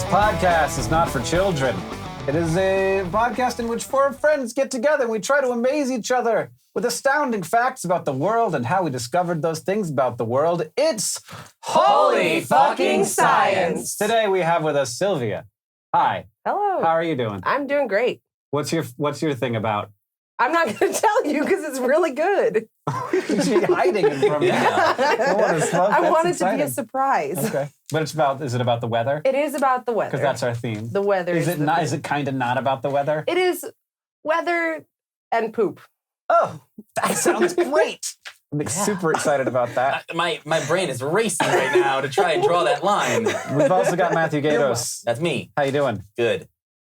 This podcast is not for children. It is a podcast in which four friends get together and we try to amaze each other with astounding facts about the world and how we discovered those things about the world. It's Holy fucking science! Today we have with us Silvia. Hi. Hello. How are you doing? I'm doing great. What's your thing about? I'm not going to tell you because it's really good. She's hiding it from me. I want it to be a surprise. Okay. But is it about the weather? It is about the weather. Because that's our theme. The weather is it kind of not about the weather? It is weather and poop. Oh, that sounds great. I'm super excited about that. My brain is racing right now to try and draw that line. We've also got Matthew Gaydos. That's me. How you doing? Good.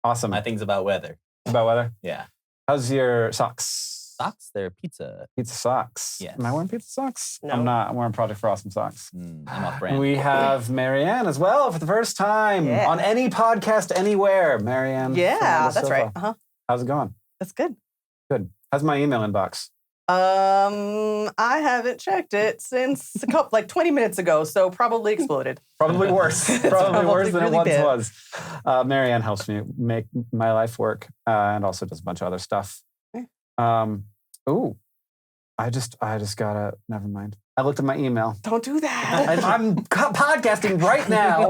Awesome. My thing's about weather. About weather? Yeah. How's your socks? Socks? They're pizza. Pizza socks. Yes. Am I wearing pizza socks? No. I'm not. I'm wearing Project for Awesome socks. I'm off brand. We have Marianne as well for the first time on any podcast anywhere. Marianne. Yeah, that's right. Uh-huh. How's it going? That's good. Good. How's my email inbox? I haven't checked it since 20 minutes ago, so probably exploded. Probably worse. Probably worse than really it once was. Marianne helps me make my life work and also does a bunch of other stuff. I just gotta, never mind. I looked at my email. Don't do that. I'm podcasting right now.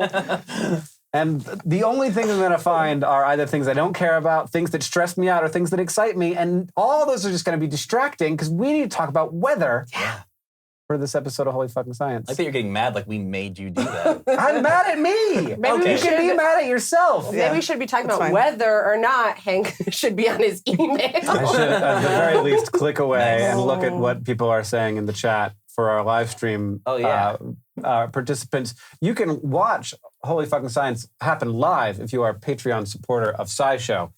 And the only things I'm going to find are either things I don't care about, things that stress me out, or things that excite me. And all those are just going to be distracting because we need to talk about weather for this episode of Holy Fucking Science. I think you're getting mad like we made you do that. I'm mad at me. Maybe you should be mad at yourself. Maybe we should be talking about whether or not Hank should be on his email. I should, at the very least, click away and look at what people are saying in the chat for our live stream participants. You can watch Holy Fucking Science happen live if you are a Patreon supporter of SciShow,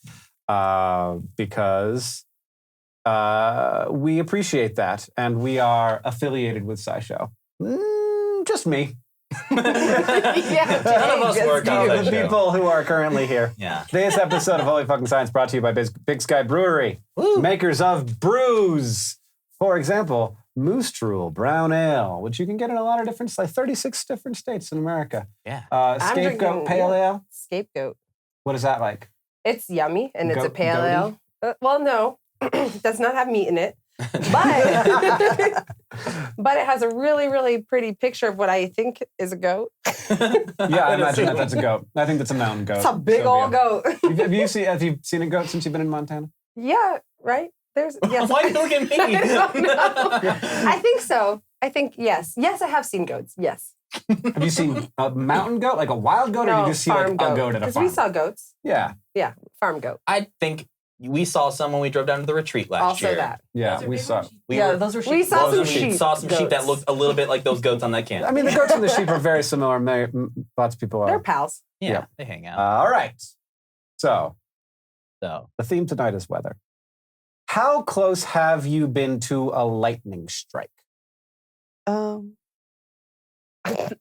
because we appreciate that, and we are affiliated with SciShow. Just me. None of us work on that the show. people who are currently here. Yeah. Today's episode of Holy Fucking Science brought to you by Big Sky Brewery, makers of brews. For example, Moose Drool Brown Ale, which you can get in a lot of different, 36 different states in America. Yeah. Scapegoat Pale Ale. Scapegoat. What is that like? It's yummy, and it's a pale goaty? ale. Well, no. It does not have meat in it. But but it has a really, really pretty picture of what I think is a goat. Yeah, I imagine that's a goat. I think that's a mountain goat. It's a big old goat. Have you seen a goat since you've been in Montana? Yeah, right? Yes. Why do you look at me? I don't know. I think so. I think, yes. Yes, I have seen goats. Yes. Have you seen a mountain goat, like a wild goat, or No, you just see like a goat at a because farm? we saw goats. Yeah. Yeah, farm goat. I think we saw some when we drove down to the retreat last year. Also that. Yeah, we saw. Those were sheep. We saw some We sheep. saw some sheep that goats. looked a little bit like those goats on that can. I mean, the goats and the sheep are very similar. Lots of people are. They're pals. Yeah, they hang out. All right. So, So the theme tonight is weather. How close have you been to a lightning strike?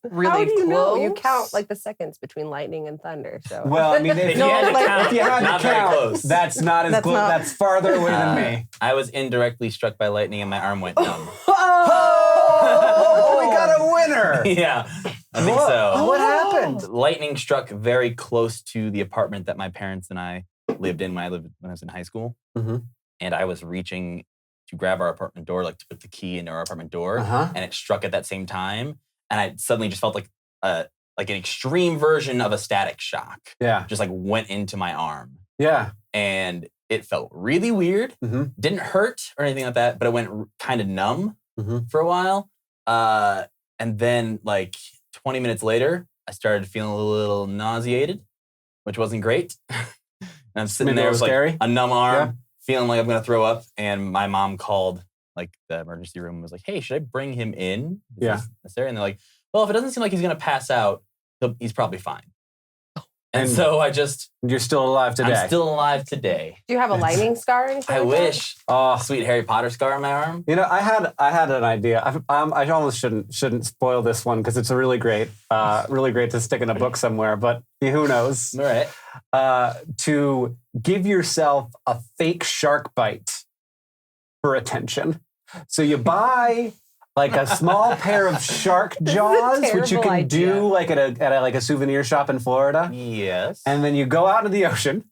Really How do you know? close? You count like the seconds between lightning and thunder. So Well, I mean, if No, you had to like, count, if you had not to very count, close. that's not as close. That's farther away than me. I was indirectly struck by lightning and my arm went numb. Oh, we got a winner. Yeah, I think so. What happened? Lightning struck very close to the apartment that my parents and I lived in when I was in high school. Mhm. And I was reaching to grab our apartment door, like to put the key into our apartment door, Uh-huh. and it struck at that same time. And I suddenly just felt like an extreme version of a static shock. Yeah. Just like went into my arm. Yeah. And it felt really weird. Mhm. Didn't hurt or anything like that, but it went kind of numb Mhm. for a while. And then like 20 minutes later, I started feeling a little nauseated, which wasn't great. And I'm sitting Maybe a there with little like scary? a numb arm, Yeah. feeling like I'm going to throw up. And my mom called like the emergency room and was like, "Hey, should I bring him in? Is Yeah. this necessary?" And they're like, "Well, if it doesn't seem like he's going to pass out, he's probably fine." And so You're still alive today. I'm still alive today. do you have a lightning scar or anything? I like that? wish. Oh, Sweet Harry Potter scar on my arm. you know, I had an idea. I almost shouldn't spoil this one because it's a really great to stick in a book somewhere. But who knows? All right. To give yourself a fake shark bite for attention. So you buy like a small pair of shark jaws, which you terrible can idea. do like at a souvenir shop in Florida. Yes. And then you go out into the ocean,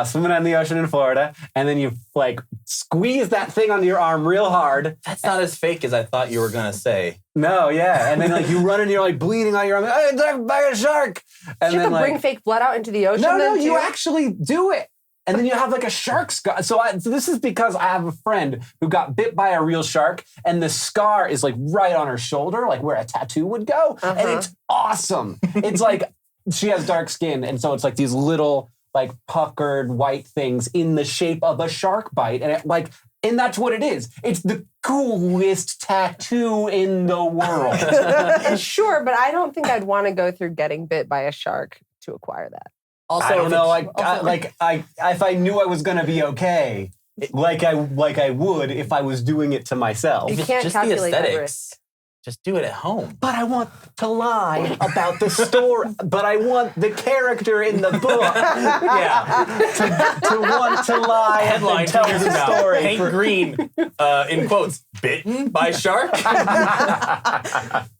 swimming out in the ocean in Florida, and then you like squeeze that thing onto your arm real hard. That's not as fake as I thought you were gonna say. No, yeah. And then like you run and you're like bleeding on your arm. Hey, attacked by a shark. And You then have to bring like, fake blood out into the ocean. no, then, you too? actually do it. And then you have like a shark scar. So this is because I have a friend who got bit by a real shark, and the scar is like right on her shoulder, like where a tattoo would go. And it's awesome. It's like she has dark skin, and so it's like these little like puckered white things in the shape of a shark bite, and that's what it is. It's the coolest tattoo in the world. Sure, but I don't think I'd want to go through getting bit by a shark to acquire that. Also, I don't know. if If I knew I was gonna be okay, like I would if I was doing it to myself. You it's can't just the calculate that aesthetics. Just do it at home. But I want to lie about the story. But I want the character in the book, to want to lie Headline and tell years the from now, story. Hank Green, in quotes, bitten by shark.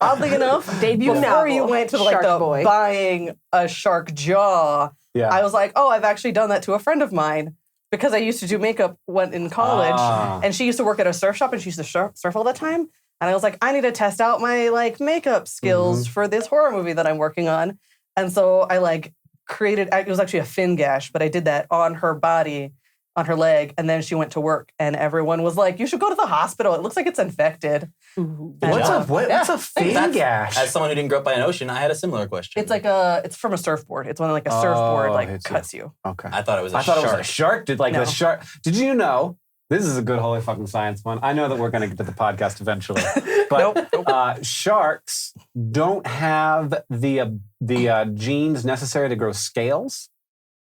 Oddly enough, Debut before novel, you went to like Shark the Boy. buying a shark jaw, Yeah. I was like, oh, I've actually done that to a friend of mine because I used to do makeup when in college, and she used to work at a surf shop, and she used to surf all the time. And I was like, I need to test out my like makeup skills for this horror movie that I'm working on. And so I like created, it was actually a fin gash, but I did that on her body, on her leg. And then she went to work, and everyone was like, you should go to the hospital. It looks like it's infected. What's job. a fin That's- gash? As someone who didn't grow up by an ocean, I had a similar question. It's like it's from a surfboard. It's when like a surfboard like hits you. cuts you. Okay. I thought it was a I thought shark. it was a shark. Did like No. the shark? Did you know? This is a good holy fucking science one. I know that we're going to get to the podcast eventually, but sharks don't have the genes necessary to grow scales.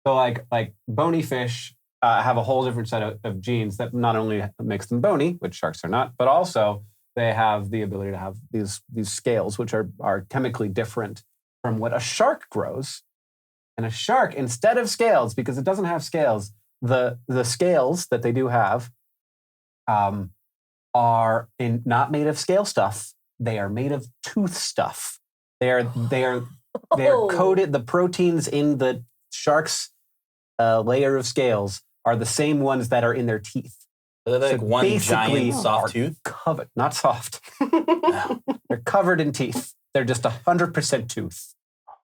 So like bony fish have a whole different set of genes that not only makes them bony, which sharks are not, but also they have the ability to have these scales, which are chemically different from what a shark grows. And a shark, instead of scales, because it doesn't have scales, the scales that they do have are not made of scale stuff. They are made of tooth stuff. They are coated. The proteins in the shark's layer of scales are the same ones that are in their teeth. They're like So one basically giant soft tooth. Covered, not soft. They're covered in teeth. They're just 100% tooth.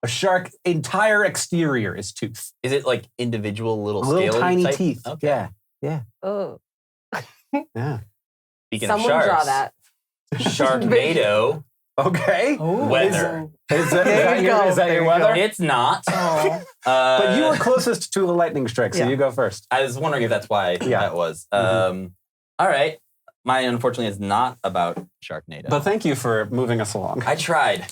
A shark's entire exterior is tooth. Is it like individual little Little tiny type? teeth. Okay. Yeah. Oh, Yeah. Speaking someone of draw sharks, that. Sharknado Okay. weather. Is that There you your, go. is that There your you weather? It's not. But you were closest to a lightning strike, so Yeah. you go first. I was wondering if that's why Yeah. that was. Mhm. All right. Mine, unfortunately, is not about Sharknado. But thank you for moving us along. I tried.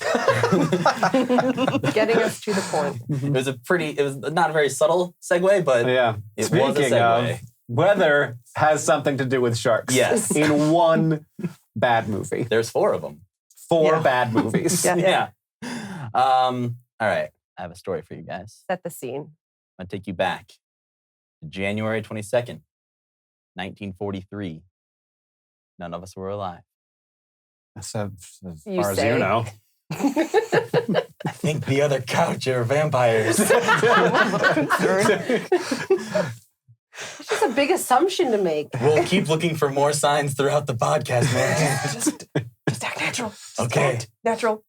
Getting us to the point. It was not a very subtle segue, but Yeah. it was a Speaking segue. of, weather has something to do with sharks. Yes. In one bad movie. There's 4 of them. 4 Yeah. bad movies. Yeah. Yeah. All right. I have a story for you guys. Set the scene. I'm going to take you back to January 22nd, 1943. None of us were alive. So, as You far as say. you know. I think the other couch are vampires. It's just a big assumption to make. We'll keep looking for more signs throughout the podcast, man. Just act natural. Just Okay. act natural.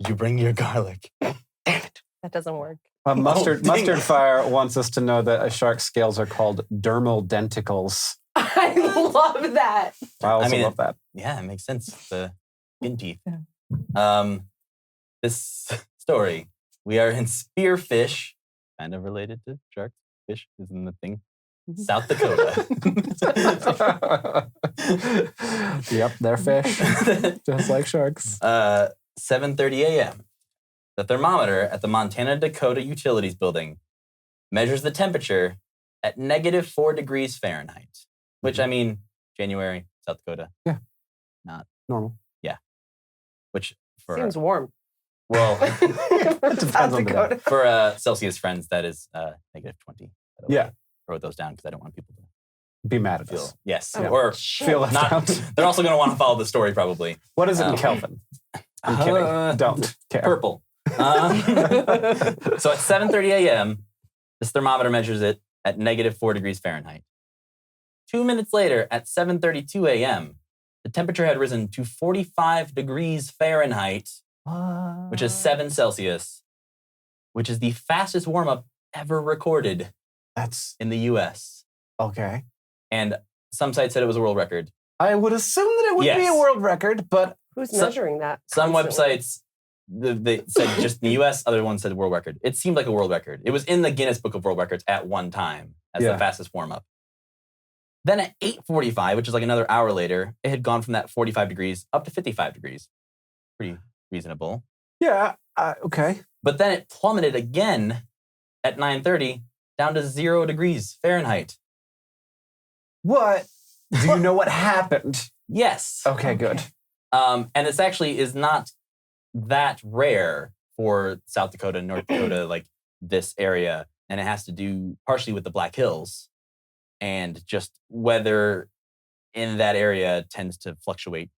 You bring your garlic. That doesn't work. Mustard dang. Mustard Fire wants us to know that a shark's scales are called dermal denticles. I love that. I also mean, love that. Yeah, it makes sense. The skin teeth. Yeah. This story, we are in Spearfish, kind of related to sharks. Fish is in the thing. South Dakota. Yep, they're fish, just like sharks. 7:30 a.m. The thermometer at the Montana-Dakota Utilities Building measures the temperature at -4 degrees Fahrenheit, which I mean, January, South Dakota. Yeah. Not normal. which for Seems warm. well depends on the day. for Celsius friends that is -20. by the way. Yeah. I wrote those down because I don't want people to be mad at us. Yes. Oh, Or Feel left not. out. They're also going to want to follow the story probably. What is it in Kelvin? I'm kidding. Don't care. Purple. So at 7:30 a.m., this thermometer measures it at -4 degrees Fahrenheit. 2 minutes later, at 7:32 a.m., the temperature had risen to 45 degrees Fahrenheit, which is 7 Celsius, which is the fastest warm-up ever recorded That's in the U.S. okay. And some sites said it was a world record. I would assume that it would be a Yes. world record, but Who's So- measuring that? Some constantly? websites, they said just in the U.S., other ones said world record. It seemed like a world record. It was in the Guinness Book of World Records at one time as Yeah. the fastest warm-up. Then at 8:45, which is like another hour later, it had gone from that 45 degrees up to 55 degrees. Pretty reasonable. yeah, okay. But then it plummeted again at 9:30 down to 0 degrees Fahrenheit. What? Do you know what happened? Yes. Okay, good. And this actually is not that rare for South Dakota, North Dakota, like this area. And it has to do partially with the Black Hills and just weather in that area tends to fluctuate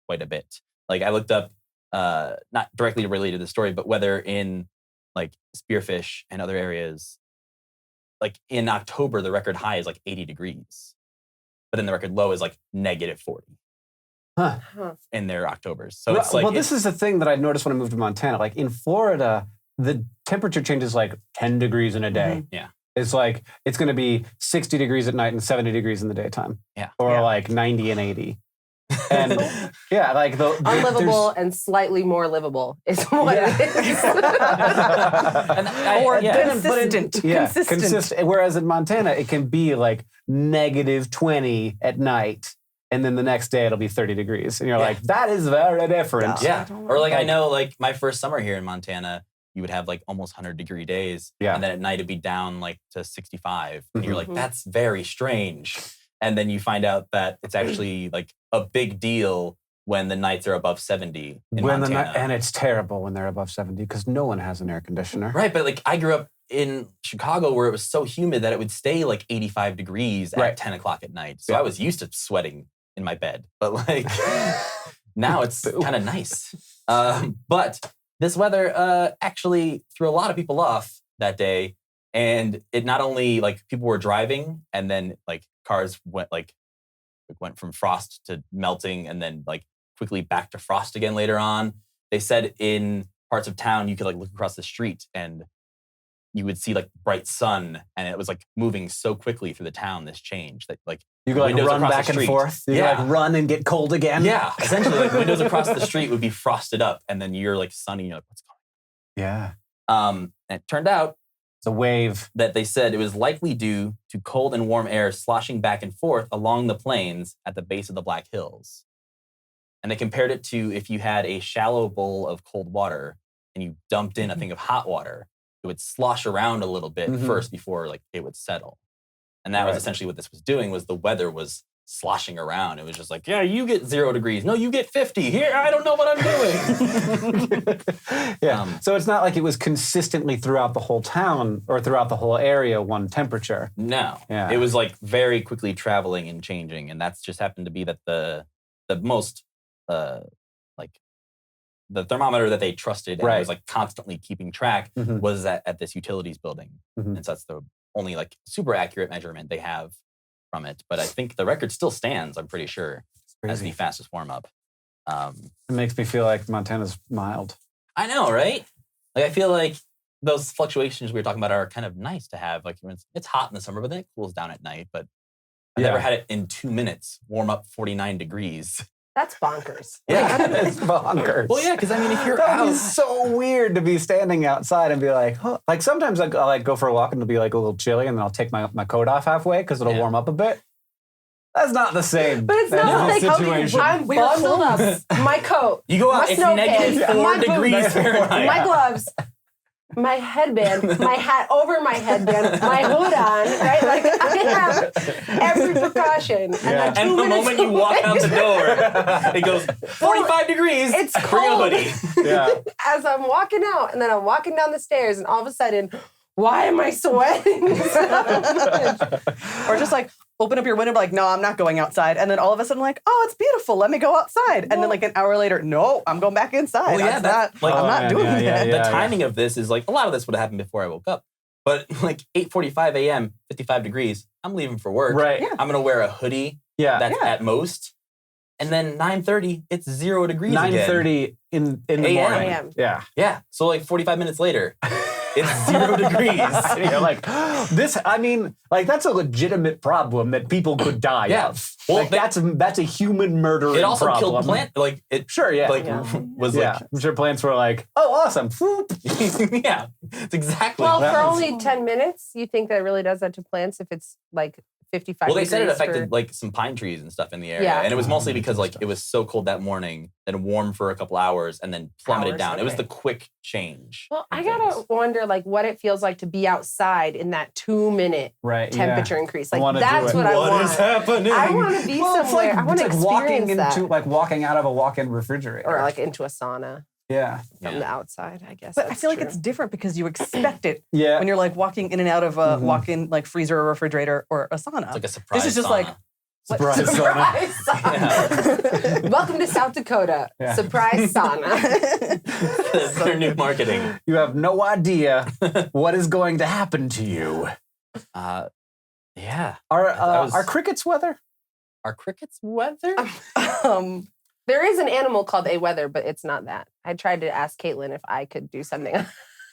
quite a bit. Like I looked up, not directly related to the story, but weather in like Spearfish and other areas. Like in October, the record high is like 80 degrees. But then the record low is like -40 Huh. in their Octobers. So it's like well, this is the thing that I noticed when I moved to Montana. Like in Florida, the temperature changes like 10 degrees in a day. Yeah. It's like it's going to be 60 degrees at night and 70 degrees in the daytime. Yeah. Or Yeah. like 90 and 80. And yeah, like Unlivable and slightly more livable is what it is. Or yeah. consistent. Yeah, Consistent. Whereas in Montana, it can be like -20 at night, and then the next day it'll be 30 degrees, and you're Yeah. like, that is very different. Yeah. Or like I know like my first summer here in Montana, you would have like almost 100-degree days. Yeah. And then at night it'd be down like to 65. And you're like, Mhm. that's very strange. And then you find out that it's actually like a big deal when the nights are above 70 in Montana. And it's terrible when they're above 70 because no one has an air conditioner. Right, but like I grew up in Chicago where it was so humid that it would stay like 85 degrees at Right. 10 o'clock at night. So Yeah. I was used to sweating in my bed. But like now it's kind of nice. But this weather actually threw a lot of people off that day. And it not only like people were driving and then like cars went from frost to melting and then like quickly back to frost again later on. They said in parts of town you could like look across the street and you would see like bright sun and it was like moving so quickly through the town, this change that like You could like windows run across the back and street. forth. You Yeah. could like run and get cold again. yeah, essentially like windows across the street would be frosted up and then you're like sunny and you're like, what's going Yeah. on? And it turned out It's a wave. that they said it was likely due to cold and warm air sloshing back and forth along the plains at the base of the Black Hills. And they compared it to if you had a shallow bowl of cold water and you dumped in a thing of hot water, it would slosh around a little bit Mhm. first before like it would settle. And that was Right. essentially what this was doing was the weather was sloshing around. It was just like, yeah, you get 0 degrees. No, you get 50. Here, I don't know what I'm doing. Yeah. So it's not like it was consistently throughout the whole town or throughout the whole area one temperature. No. Yeah. It was like very quickly traveling and changing. And that's just happened to be that the most like the thermometer that they trusted and Right. was like constantly keeping track Mhm. was at this utilities building. Mhm. And so that's the only like super accurate measurement they have from it. But I think the record still stands, I'm pretty sure, as the Crazy. fastest warm up. It makes me feel like Montana's mild. I know, right? Like I feel like those fluctuations we were talking about are kind of nice to have. Like when it's hot in the summer, but then it cools down at night. But I've Yeah. never had it in 2 minutes warm up 49 degrees. That's bonkers. It's bonkers. Well, yeah, because I mean, if you're That would out, be so weird to be standing outside and be like, huh. Like sometimes I'll like go for a walk and it'll be like a little chilly and then I'll take my coat off halfway because it'll Yeah. warm up a bit. That's not the same. But it's as not this like situation. I'm bundled up. My coat, you go out, my it's snow negative pants, 4 my boots, degrees Fahrenheit. my gloves, my headband, my hat over my headband, my hood on, right? Like I have every precaution. Yeah. And, And the moment you walk out the door, it goes 45 degrees. It's Bring a cold. hoodie. Yeah. as I'm walking out, and then I'm walking down the stairs, and all of a sudden, why am I sweating so much? Or just like, open up your window, like, no, I'm not going outside. And then all of a sudden, like, oh, it's beautiful. Let me go outside. And then like an hour later, no, I'm going back inside. Well, yeah, I'm not doing that. The timing of this is like a lot of this would have happened before I woke up. But like 8:45 a.m., 55 degrees, I'm leaving for work. Right. Yeah. I'm going to wear a hoodie. That's at most. And then 9:30, it's 0 degrees 9:30 in the morning. AM. Yeah. Yeah. So like 45 minutes later, it's 0 degrees. And you're like, this, I mean, like, that's a legitimate problem that people could die of. Well, Like, that's a human murdering It also problem. killed plant. Like it. Sure, yeah. Like was like. I'm sure plants were like, oh, awesome. Whoop. Yeah. It's exactly. Well, That for was- only 10 minutes, you think that really does that to plants if it's like 55 Well, they said it degrees affected for- like some pine trees and stuff in the area, Yeah. and it was mostly because like it was so cold that morning, then warm for a couple hours, and then plummeted Hours, down. It was okay. the quick change. Well, I in gotta things. wonder like what it feels like to be outside in that 2-minute Right. temperature increase. Like wanna do that's it. what I What want. is happening? I want to be Well, it's somewhere. like, I want to it's like walking experience into, that. like walking out of a walk-in refrigerator. Or like into a sauna yeah. from Yeah. the outside, I guess. But I that's feel like true. it's different because you expect it Yeah. when you're like walking in and out of a walk-in like freezer or refrigerator or a sauna. It's like a surprise. This is just sauna. like, Surprise sauna. Surprise sauna. Welcome to South Dakota. Yeah. Surprise sauna. That's their new marketing. You have no idea what is going to happen to you. Yeah. Are crickets weather? Are crickets weather? um, There is an animal called a weather, but it's not that. I tried to ask Caitlin if I could do something on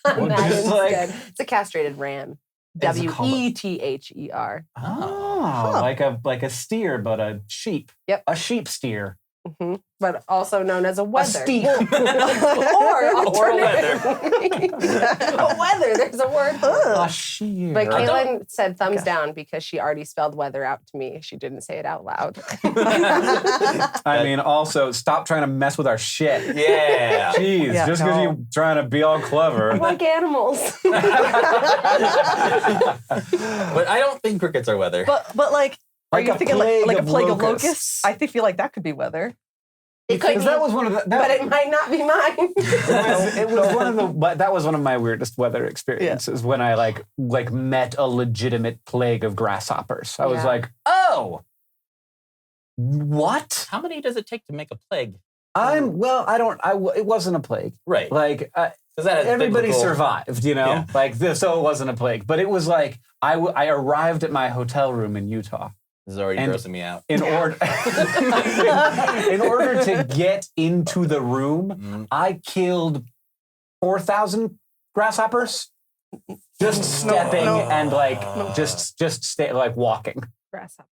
Well, that just like- instead. It's a castrated ram. Is it called a- WETHER. Oh, like a steer, but a sheep. Yep. A sheep steer. Hmm. But also known as a weather. steep. or Or a alternative. A weather. There's a word for it. A sheep. But I don't- Caitlin said thumbs Okay. down because she already spelled weather out to me. She didn't say it out loud. I mean, also, stop trying to mess with our shit. Yeah. Jeez, Yeah, just because no. you're trying to be all I clever. like animals. But I don't think crickets are weather. but like, are Like you a thinking plague like a of plague of locusts. locusts? I feel like that could be weather. It could Because be, that was one of the. but it might not be mine. it was one of the. But that was one of my weirdest weather experiences when I like met a legitimate plague of grasshoppers. I was Yeah. like, oh, what? How many does it take to make a plague? It wasn't a plague. Right. Like 'Cause that is everybody biblical. survived, you know. Yeah. Like this, so it wasn't a plague. But it was like I arrived at my hotel room in Utah. This is already And- grossing me out. In order, in order to get into the room, Mm. I killed 4,000 grasshoppers, just stepping and like just stay like walking. Grasshopper.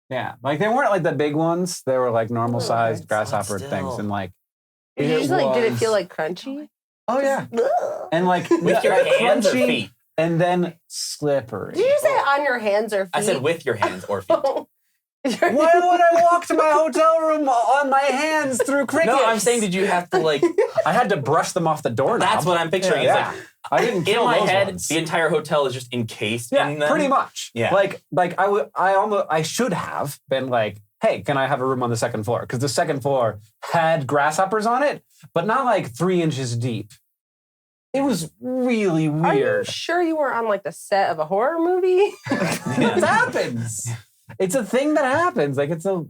Yeah, like they weren't like the big ones; they were like normal sized okay. grasshopper Still. things, and like Did it feel like crunchy? oh yeah, and like With your hands or crunchy feet? and then slippery. Did you say on your hands or feet? I said with your hands or feet. Why would I walk to my hotel room on my hands through crickets? No, I'm saying, did you have to like? I had to brush them off the doorknob. That's what I'm picturing. Yeah. It's like I didn't kill in my those head, ones. the entire hotel is just encased Yeah, in them. pretty much. Yeah. Like I should have been like, hey, can I have a room on the second floor? Because the second floor had grasshoppers on it, but not like 3 inches deep. It was really Are you weird. sure you were on like the set of a horror movie? It happens. It's a thing that happens. Like it's a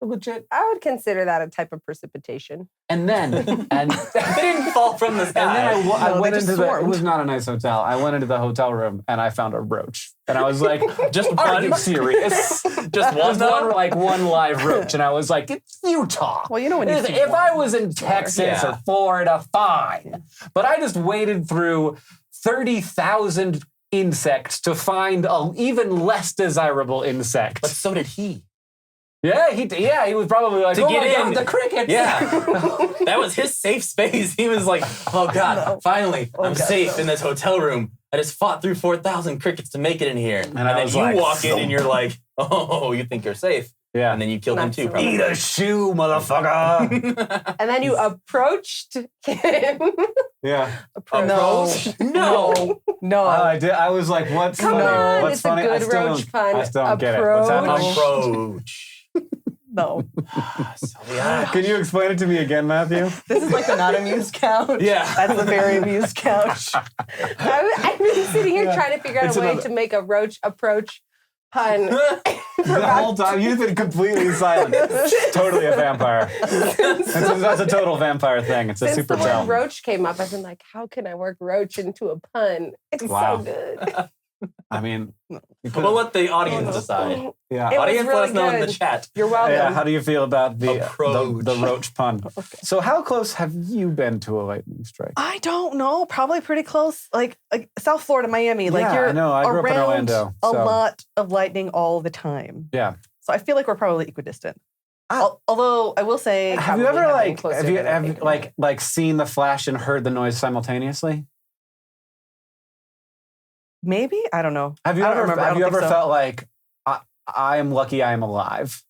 legit. I would consider that a type of precipitation. And then and They didn't fall from the And sky. then I No, they went just into it swarmed. was not a nice hotel. I went into the hotel room and I found a roach. And I was like, Just are one? you serious? Just one, though? one live roach. And I was like, it's Utah. Well, you know when you see If I one, was in Texas Yeah. or Florida, fine. But I just waded through 30,000 insects to find an even less desirable insect. But so did he. Yeah, he was probably like, To oh get my God, in. the crickets. Yeah. That was his safe space. He was like, oh God, finally, I'm safe in this hotel room. I just fought through 4,000 crickets to make it in here. And I then was you like, walk in and you're like, oh, you think you're safe. Yeah. And then you killed him too, Not so probably. Eat a shoe, motherfucker. And then you approached him. Yeah. Approached. no. I did. I was like, "What's Come funny? on, What's it's a funny?" good I still roach don't, pun. I still don't get it. What's happening? Approach. No. Sylvia. Can you explain it to me again, Matthew? This is like the not amused couch. Yeah. That's the very amused couch. I've been sitting here trying to figure out It's a way another- to make a roach approach pun. The whole time you've been completely silent. Totally a vampire. That's a total vampire thing. It's a Since super the word tell. roach came up, I've been like, how can I work roach into a pun? It's Wow. so good. I mean, We'll let the audience decide. yeah. It was Audience, let really us know in the good. chat. You're welcome. Yeah, how do you feel about the Approach. roach pun? So how close have you been to a lightning strike? I don't know. Probably pretty close. Like South Florida, Miami. Like Yeah, you're I know. I grew up in around Orlando, a so- lot of lightning all the time. Yeah. So I feel like we're probably equidistant. Although I will say, Have you probably ever have been like closer have you than I think. like seen the flash and heard the noise simultaneously? maybe I don't know. Have you I don't ever remember. I have don't you think ever so. felt like I am lucky I am alive?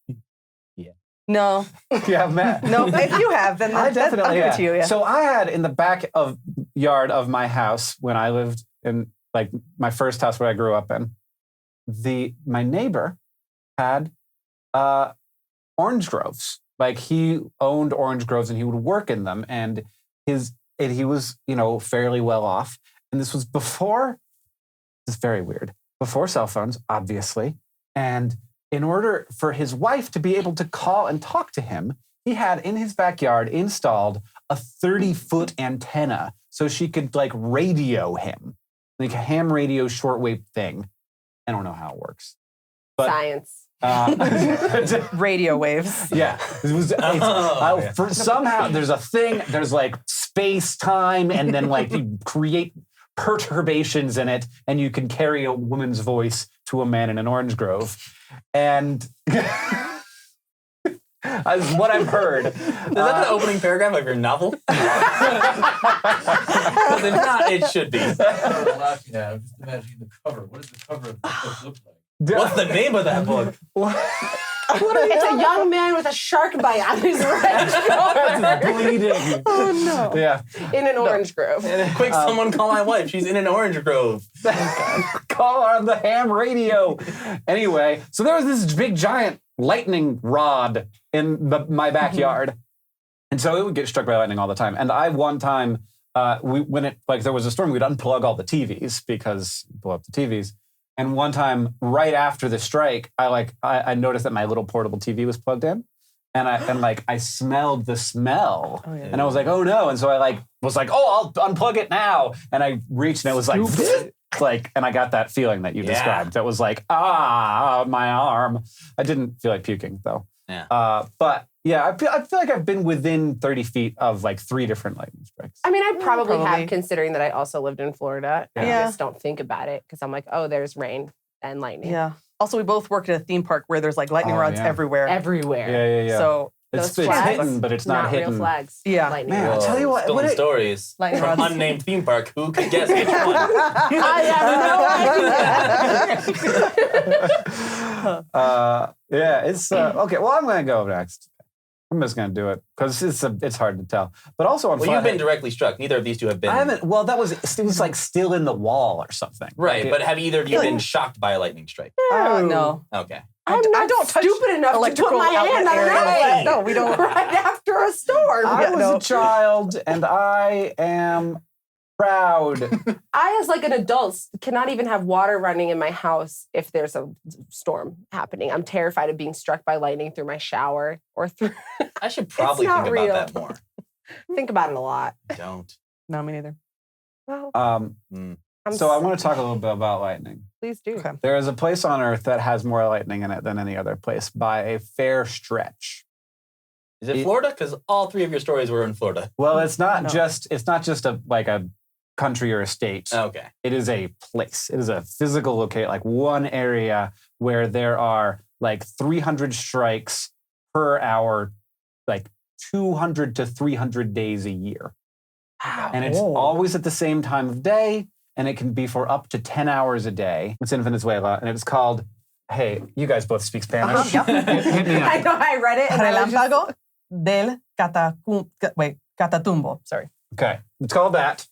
No, You have, Matt? no. If you have, then I I'll definitely give it have. to you. Yeah. So I had in the back of yard of my house when I lived in like my first house where I grew up in, my neighbor had orange groves. Like he owned orange groves and he would work in them, and he was fairly well off. And this was before. This is very weird. Before cell phones, obviously, and in order for his wife to be able to call and talk to him, he had in his backyard installed a 30-foot antenna so she could like radio him, like a ham radio shortwave thing. I don't know how it works. But, Science. Radio waves. yeah, somehow there's a thing. There's like space time, and then like you create perturbations in it, and you can carry a woman's voice to a man in an orange grove. And as what I've heard. Is that the opening paragraph of your novel? Because if not, it should be. I'm laughing at. I'm just imagining the cover. What does the cover of the book look like? What's the name of that book? It's a young man with a shark bite on his right shoulder Bleeding. Oh no. Yeah. in an orange grove. Quick, someone call my wife. She's in an orange grove. Call on the ham radio. Anyway, so there was this big giant lightning rod in my backyard. And so it would get struck by lightning all the time. And one time, when there was a storm, we'd unplug all the TVs because blow up the TVs. And one time, right after the strike, I noticed that my little portable TV was plugged in, and I smelled the smell, Oh, yeah. and I was like, oh no! And so I was like, oh, I'll unplug it now, and I reached and it was like, and I got that feeling that you described. That was like, my arm. I didn't feel like puking though. Yeah. But yeah, I feel like I've been within 30 feet of like 3 different lightning strikes. I mean, I probably Probably. have, considering that I also lived in Florida. I Yeah. just don't think about it because I'm like, oh, there's rain and lightning Yeah. Also, we both worked at a theme park where there's like lightning Oh, rods yeah. everywhere. everywhere. Yeah. So it's those flags, hidden, but it's not hidden. real flags. Yeah. Lightning Man, rods. I'll tell you what. Spilling what stories Lightning from rods. unnamed theme park. Who could guess which one? I have no idea. Yeah, it's okay. Well, I'm gonna go next. I'm just gonna do it because it's hard to tell. But also, Well, you've been directly struck. Neither of these two have been. I haven't. Well, it was like still in the wall or something. Right, Like but have either of you Like- been shocked by a lightning strike? No. Okay. I'm I not don't touch stupid enough to put electrical my hand on an outlet outlet. areas. No, we don't. Right after a storm. I was no. a child, and I am proud. I, as like an adult, cannot even have water running in my house if there's a storm happening. I'm terrified of being struck by lightning through my shower or through. I should probably not think real. about that more. Think about it a lot. Don't. No, me neither. Well, So I want to talk a little bit about lightning. please do. Okay. There is a place on Earth that has more lightning in it than any other place by a fair stretch. Is it Florida? Because all 3 of your stories were in Florida. Well, it's not No. just a country or a state. Okay. It is a place. It is a physical location, like one area where there are like 300 strikes per hour, like 200 to 300 days a year. Wow. And it's always at the same time of day, and it can be for up to 10 hours a day. It's in Venezuela, and it's called, hey, you guys both speak Spanish. Uh-huh, Hit me up. I know. I read it. And I was just, Relámpago del Catatumbo. Sorry. Okay, it's called that.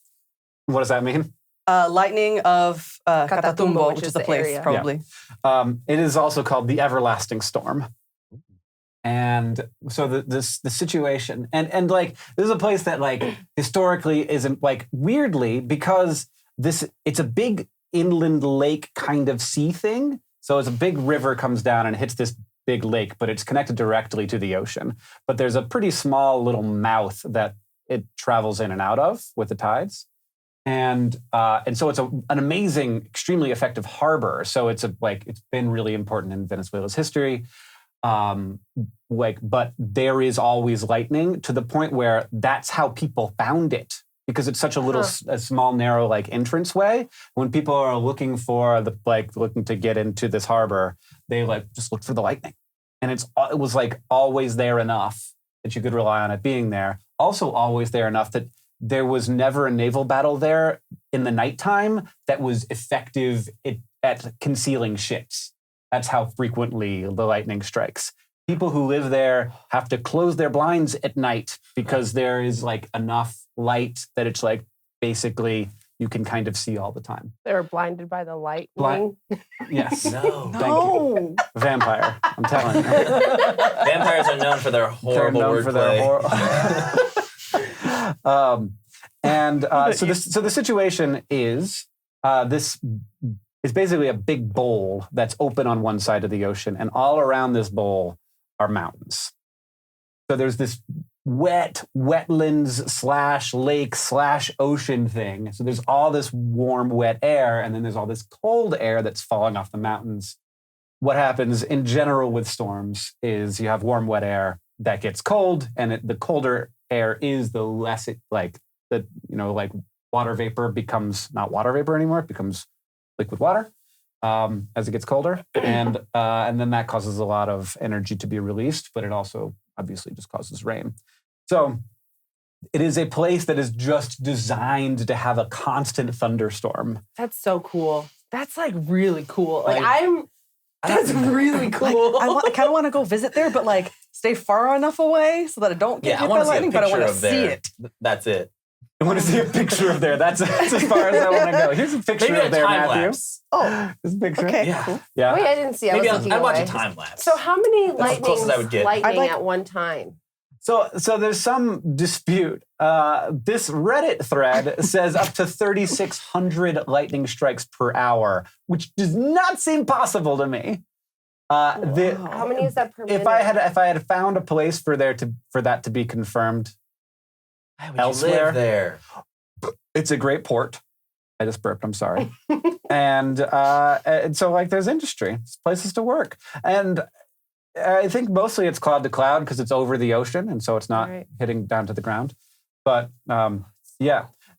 What does that mean? Lightning of Catatumbo, which is the place, area. probably. It is also called the everlasting storm. And so the situation, and like, this is a place that like historically isn't like weirdly because it's a big inland lake kind of sea thing. So it's a big river comes down and hits this big lake, but it's connected directly to the ocean. But there's a pretty small little mouth that it travels in and out of with the tides. And so it's an amazing, extremely effective harbor. So it's been really important in Venezuela's history. But there is always lightning to the point where that's how people found it, because it's such a small, narrow entranceway. When people are looking for looking to get into this harbor, they just look for the lightning, and it was always there enough that you could rely on it being there. Also, always there enough that there was never a naval battle there in the nighttime that was effective at concealing ships. That's how frequently the lightning strikes. People who live there have to close their blinds at night because there is enough light that it's basically you can kind of see all the time. They're blinded by the light. Yes. No. Thank you. Vampire. I'm telling you. Vampires are known for their horrible wordplay. So the situation is this is basically a big bowl that's open on one side of the ocean, and all around this bowl are mountains. So there's this wetlands / lake / ocean thing. So there's all this warm, wet air, and then there's all this cold air that's falling off the mountains. What happens in general with storms is you have warm, wet air that gets cold, and the colder air is the less water vapor becomes not water vapor anymore. It becomes liquid water as it gets colder, and then that causes a lot of energy to be released, but it also obviously just causes rain. So it is a place that is just designed to have a constant thunderstorm. That's so cool. That's really cool. That's really cool. I kind of want to go visit there, but stay far enough away so that I don't get hit by lightning, but I want to see it. That's it. I want to see a picture of there. That's as far as I want to go. Here's a picture Maybe of there, Matthew. Lapse. Oh, this picture. okay. Yeah. Cool. Yeah. Wait, I didn't see. Maybe I was looking I'd watch away. a time lapse. So how many That's as close as I would get. lightning at one time? So there's some dispute. This Reddit thread says up to 3,600 lightning strikes per hour, which does not seem possible to me. How many is that per minute? If I had found a place for that to be confirmed Why would elsewhere, you live there? it's a great port. I just burped. I'm sorry. and so there's industry, there's places to work, and I think mostly it's cloud to cloud because it's over the ocean, and so it's not hitting down to the ground. But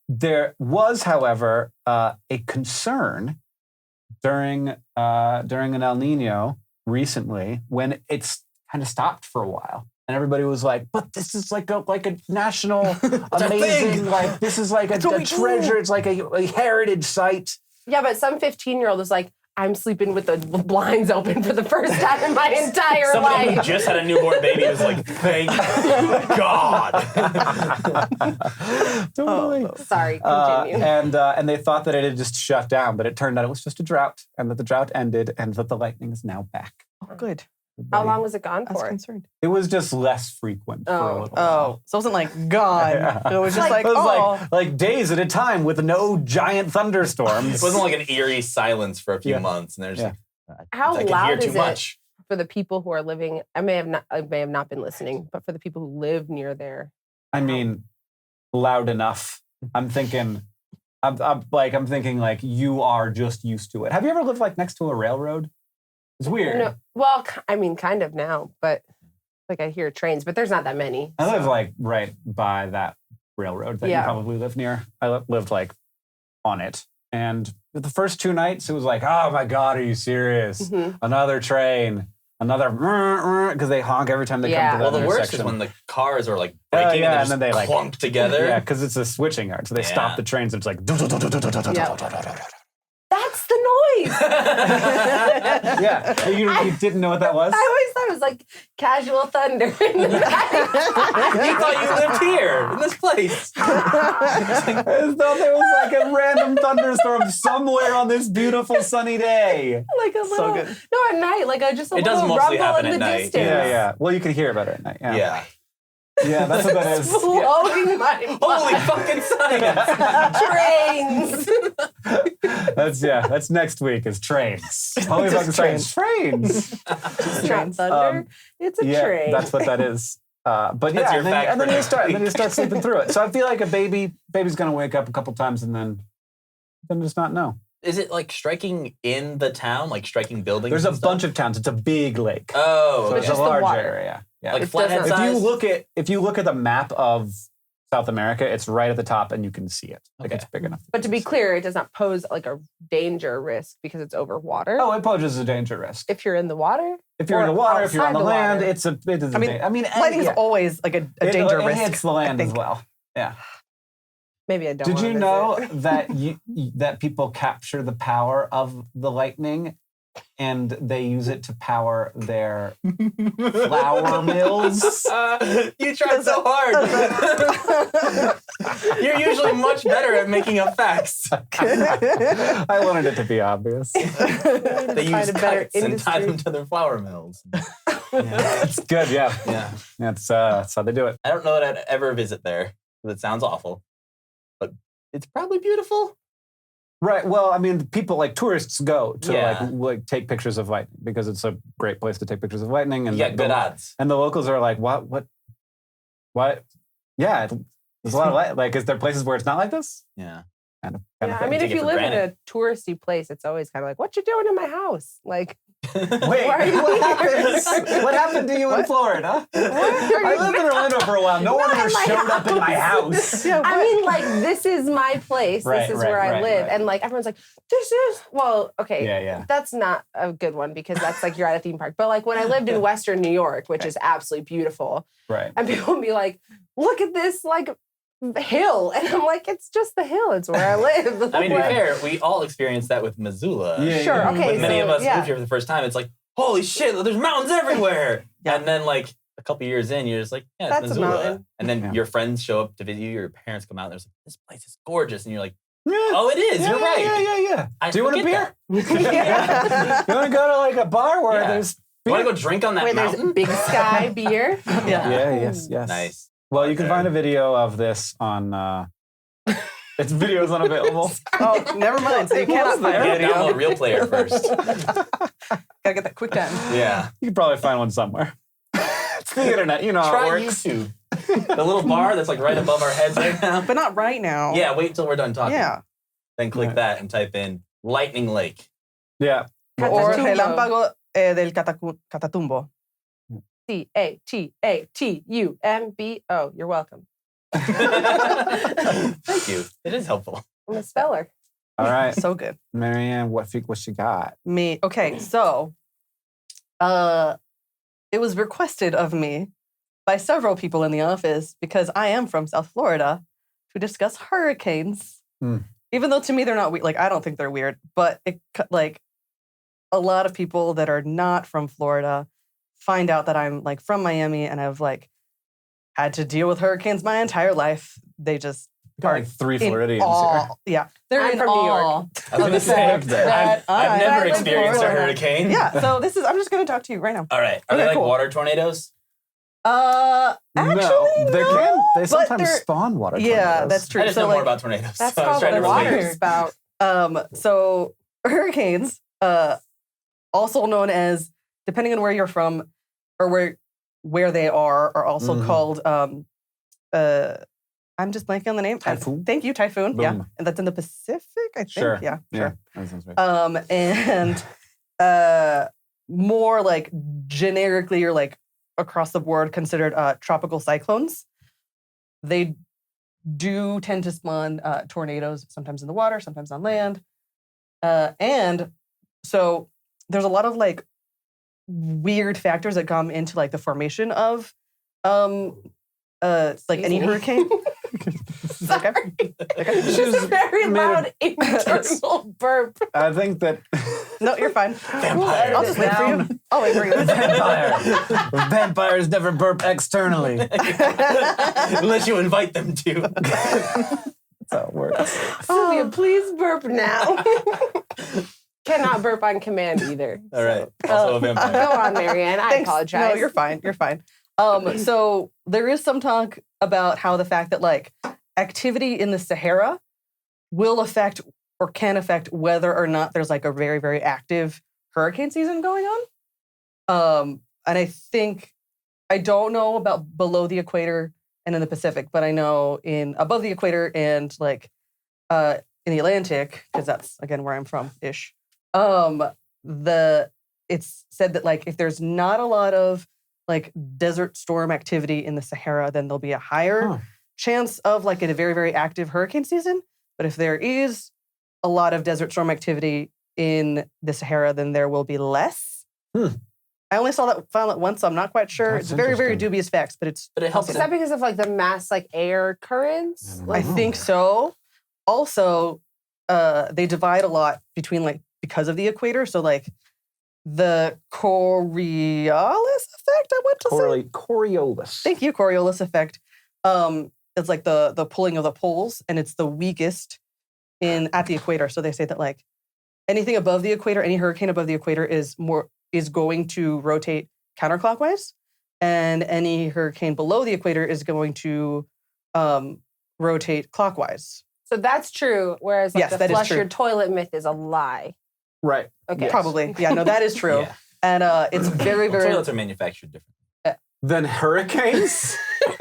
there was, however, a concern during an El Nino recently when it's kind of stopped for a while, and everybody was like, "But this is like a national amazing this is a treasure. It's a heritage site." Yeah, but some 15-year-old is like, I'm sleeping with the blinds open for the first time in my entire Somebody life. who just had a newborn baby was like, thank God. Totally. Sorry, continue. And they thought that it had just shut down, but it turned out it was just a drought, and that the drought ended, and that the lightning is now back. Oh, good. How long was it gone I was for? concerned. It was just less frequent for a little while. Oh, so it wasn't gone. Yeah. It was just It was like days at a time with no giant thunderstorms. It wasn't like an eerie silence for a few months, and there's How I can loud hear is too it much. for the people who are living? I may have not been listening, but for the people who live near there. I mean, loud enough. I'm thinking you are just used to it. Have you ever lived next to a railroad? It's weird. No, well, I mean, kind of now, but I hear trains, but there's not that many. I live right by that railroad that you probably live near. I lived on it. And the first 2 nights, it was oh my God, are you serious? Mm-hmm. Another train, another, because they honk every time they come to that Well, the worst intersection. is when the cars are breaking and then they clunk together. Yeah, because it's a switching yard. So they stop the trains and it's That's the noise. Yeah. You didn't know what that was? I always thought it was casual thunder in the back. You thought you lived here, in this place. As though there was a random thunderstorm somewhere on this beautiful sunny day. A little, So good. No, at night, just a It does little mostly rumble happen in the at night. distance. Yeah. Well, you could hear about it at night. Yeah. Yeah, that's what that is. Blowing my mind. Holy fucking science! Trains. That's next week is trains. Holy fucking trains. trains. It's not thunder. It's a train. That's what that is. But That's yeah, your and then, fact and then for you next start, week. and then you start sleeping through it. So I feel like baby's gonna wake up a couple times and then just not know. Is it like striking in the town, like striking buildings? There's a and stuff? bunch of towns. It's a big lake. Oh, So But it's just a the large water. area. Yeah. like It flathead doesn't- size. If you look at the map of South America, it's right at the top and you can see it. Like Okay. it's big enough. But to be clear, it does not pose like a danger risk because it's over water. Oh, it poses a danger risk. If you're in the water, If you're in the or water, if you're on outside the the land, water. it is a I mean, danger. I mean, Lightning is yeah. always like a danger it risk. hits the I land as think. well. Yeah. maybe I don't. Did wanna you visit. know that people capture the power of the lightning and they use it to power their flour mills? You tried so hard. You're usually much better at making up facts. I wanted it to be obvious. They Find use a better kites and tie industry. them to their flour mills. It's good, yeah. Yeah. That's how they do it. I don't know that I'd ever visit there because it sounds awful, but it's probably beautiful. Right. Well, I mean, people like tourists go to Yeah. like take pictures of lightning because it's a great place to take pictures of lightning. And You got good odds. And the locals are like, what? Yeah, there's a lot of light. Like, is there places where it's not like this? Yeah. Kind of Yeah, I thing. mean, Take if it you for live granted. in a touristy place, it's always kind of like, "What you doing in my house?" Like, Wait, Why are you what here? happened? What happened to you in Florida? I lived in Orlando for a while. No one Not ever in my showed up in my house. house. I mean, like, this is my place. Right, this is right, where I right, live, right. and like everyone's like, "This is well, okay." Yeah. That's not a good one because that's like you're at a theme park. But like when I lived in Western New York, which is absolutely beautiful, Right. and people would be like, "Look at this like hill," and I'm like, "It's just the hill. It's where I live." I mean, to be Like, fair, we all experienced that with Missoula. Yeah, sure, yeah. okay. When many so, of us yeah. moved here for the first time, it's like, holy shit, there's mountains everywhere. Yeah. And then like a couple years in, you're just like, yeah, it's That's a Missoula. mountain. And then Yeah. your friends show up to visit you, your parents come out, and they're like, this place is gorgeous. And you're like, Yeah. oh, it is. Yeah, You're right. Yeah. I Do you want a forget beer? Yeah. You want to go to like a bar where Yeah. there's You want beer? to go drink on that Where mountain? there's Big Sky beer. Yeah. Yeah. Yes. Nice. Well, you can find a video of this on. Its video is unavailable. Oh, never mind. So you cannot find Yeah, a video. download Real Player first. Gotta get that quick time. Yeah. You can probably find one somewhere. It's the internet. You know how it Try works. YouTube. The little bar that's like right above our heads right now. But not right now. Yeah, wait till we're done talking. Yeah. Then click Yeah. that and type in Lightning Lake. Yeah. Or Catatumbo. Relámpago del Catatumbo. Catatumbo. You're welcome. Thank you. It is helpful. I'm a speller. All right, So good. Marianne, what you got? Me. Okay, so it was requested of me by several people in the office because I am from South Florida to discuss hurricanes. Hmm. Even though to me they're not weird. Like I don't think they're weird, but like a lot of people that are not from Florida find out that I'm like from Miami and I've like had to deal with hurricanes my entire life. They just Got are like 3 in Floridians here. awe. Yeah, they're I'm in from New York. awe I was of gonna the say, fact that I've I never live in experienced a Florida. hurricane. Yeah, so this is. I'm just going to talk to you right now. All right. Are Okay, they like cool. water tornadoes? Actually, they no, can. They but sometimes they're- spawn water. Yeah, tornadoes. that's true. I just so know more like, about tornadoes. That's so I was called trying the to water relate. spout. So hurricanes, also known as, depending on where you're from or where they are also Mhm. called. I'm just blanking on the name. Typhoon? Thank you, typhoon. Yeah, Boom. and that's in the Pacific, I think. Sure. Yeah, Yeah, sure. that sounds right. And more like generically or like across the board considered tropical cyclones. They do tend to spawn tornadoes, sometimes in the water, sometimes on land. And so there's a lot of like weird factors that come into like the formation of like any Excuse me. hurricane. Sorry. Okay. This is a very made a- loud internal burp. I think that No, you're fine. Vampire. I'll just wait for you. I'll wait for you. vampires never burp externally. Unless you invite them to. That's how it works. Sylvia, please burp now. Cannot burp on command either. All right. Also a Go vampire. on, Marianne. I Thanks. apologize. No, you're fine. You're fine. So there is some talk about how the fact that like activity in the Sahara will affect or can affect whether or not there's like a very, very active hurricane season going on. And I think, I don't know about below the equator and in the Pacific, but I know in above the equator and like in the Atlantic, because that's again where I'm from ish. It's said that like if there's not a lot of like desert storm activity in the Sahara, then there'll be a higher chance of like a very, very active hurricane season. But if there is a lot of desert storm activity in the Sahara, then there will be less. I only found that once, so I'm not quite sure. That's It's very, very interesting. dubious facts, but it helps. Is that because of like the mass like air currents? I I Like, think so. Also, they divide a lot between like because of the equator. So like the Coriolis effect, I want to say. Coriolis. Thank you, Coriolis effect. It's like the pulling of the poles, and it's the weakest at the equator. So they say that like anything above the equator, any hurricane above the equator is going to rotate counterclockwise, and any hurricane below the equator is going to rotate clockwise. so that's true. Whereas like Yes, the that is flush true. your toilet myth is a lie. Right. Okay. Yes. Probably, yeah. No, that is true, Yeah. and it's very, Well, very. toilets are manufactured differently. Then hurricanes?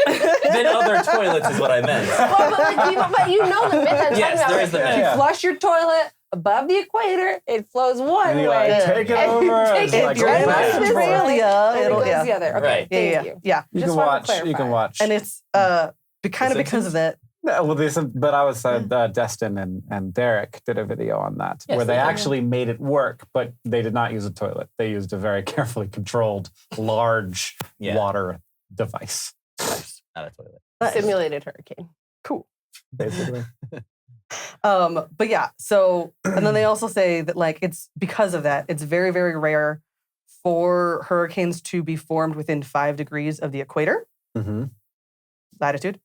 Then other toilets is what I meant. But you know the myth I'm talking Yes, about. there is the If myth. you Yeah. flush your toilet above the equator, it flows one And you way. like take it And over. you and take it's it like If you're go in back and forth. Australia, and it it'll goes yeah. the other. Okay, Right. thank Yeah, you. yeah. You Just can wanted to watch. You clarify. can watch. And it's kind of because of that. Yeah, well, but I was Destin and Derek did a video on that Yes, where they they did. actually made it work, but they did not use a toilet. They used a very carefully controlled, large Yeah. water device, Not a toilet. Simulated hurricane. basically. But yeah, so and then they also say that like it's because of that, it's very, very rare for hurricanes to be formed within 5 degrees of the equator Mm-hmm. latitude.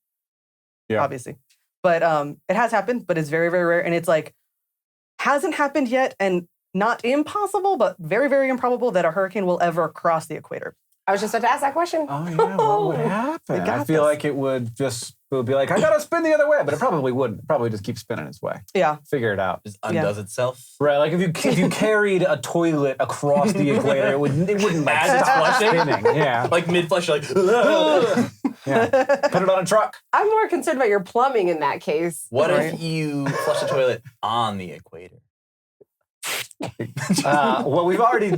Yeah. Obviously. But it has happened, but it's very, very rare. And it's like hasn't happened yet, and not impossible, but very, very improbable that a hurricane will ever cross the equator. I was just about to ask that question. Oh yeah, what would happen? got I feel this. like it would be like, I gotta spin the other way, but it probably wouldn't. It probably just keep spinning its way. Yeah. Figure it out. Just undoes itself. Right, like if you carried a toilet across the equator, it wouldn't like As it's stop flushing? spinning. Yeah, Like mid-flush, you're like, yeah. Put it on a truck. I'm more concerned about your plumbing in that case. what Right. if you flush the toilet on the equator? Well, we've already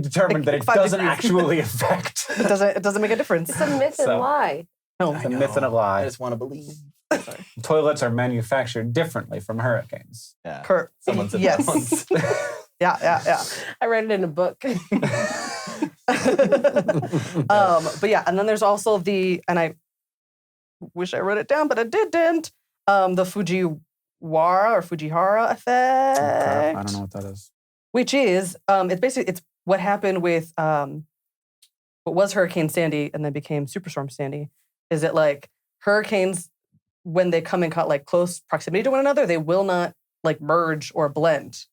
determined that it 5 doesn't degrees. actually affect. It doesn't make a difference. It's a myth and So- lie. No. It's a myth and a I lie. just want to believe. Toilets are manufactured differently from hurricanes. Yeah. Kurt. Someone said Yes. that once. Yeah. I read it in a book. But yeah, and then there's also and I wish I wrote it down, but I didn't. The Fujiwara effect. I don't know what that is. Which is it's what happened with what was Hurricane Sandy and then became Superstorm Sandy. Is it like hurricanes, when they come in like close proximity to one another, they will not like merge or blend.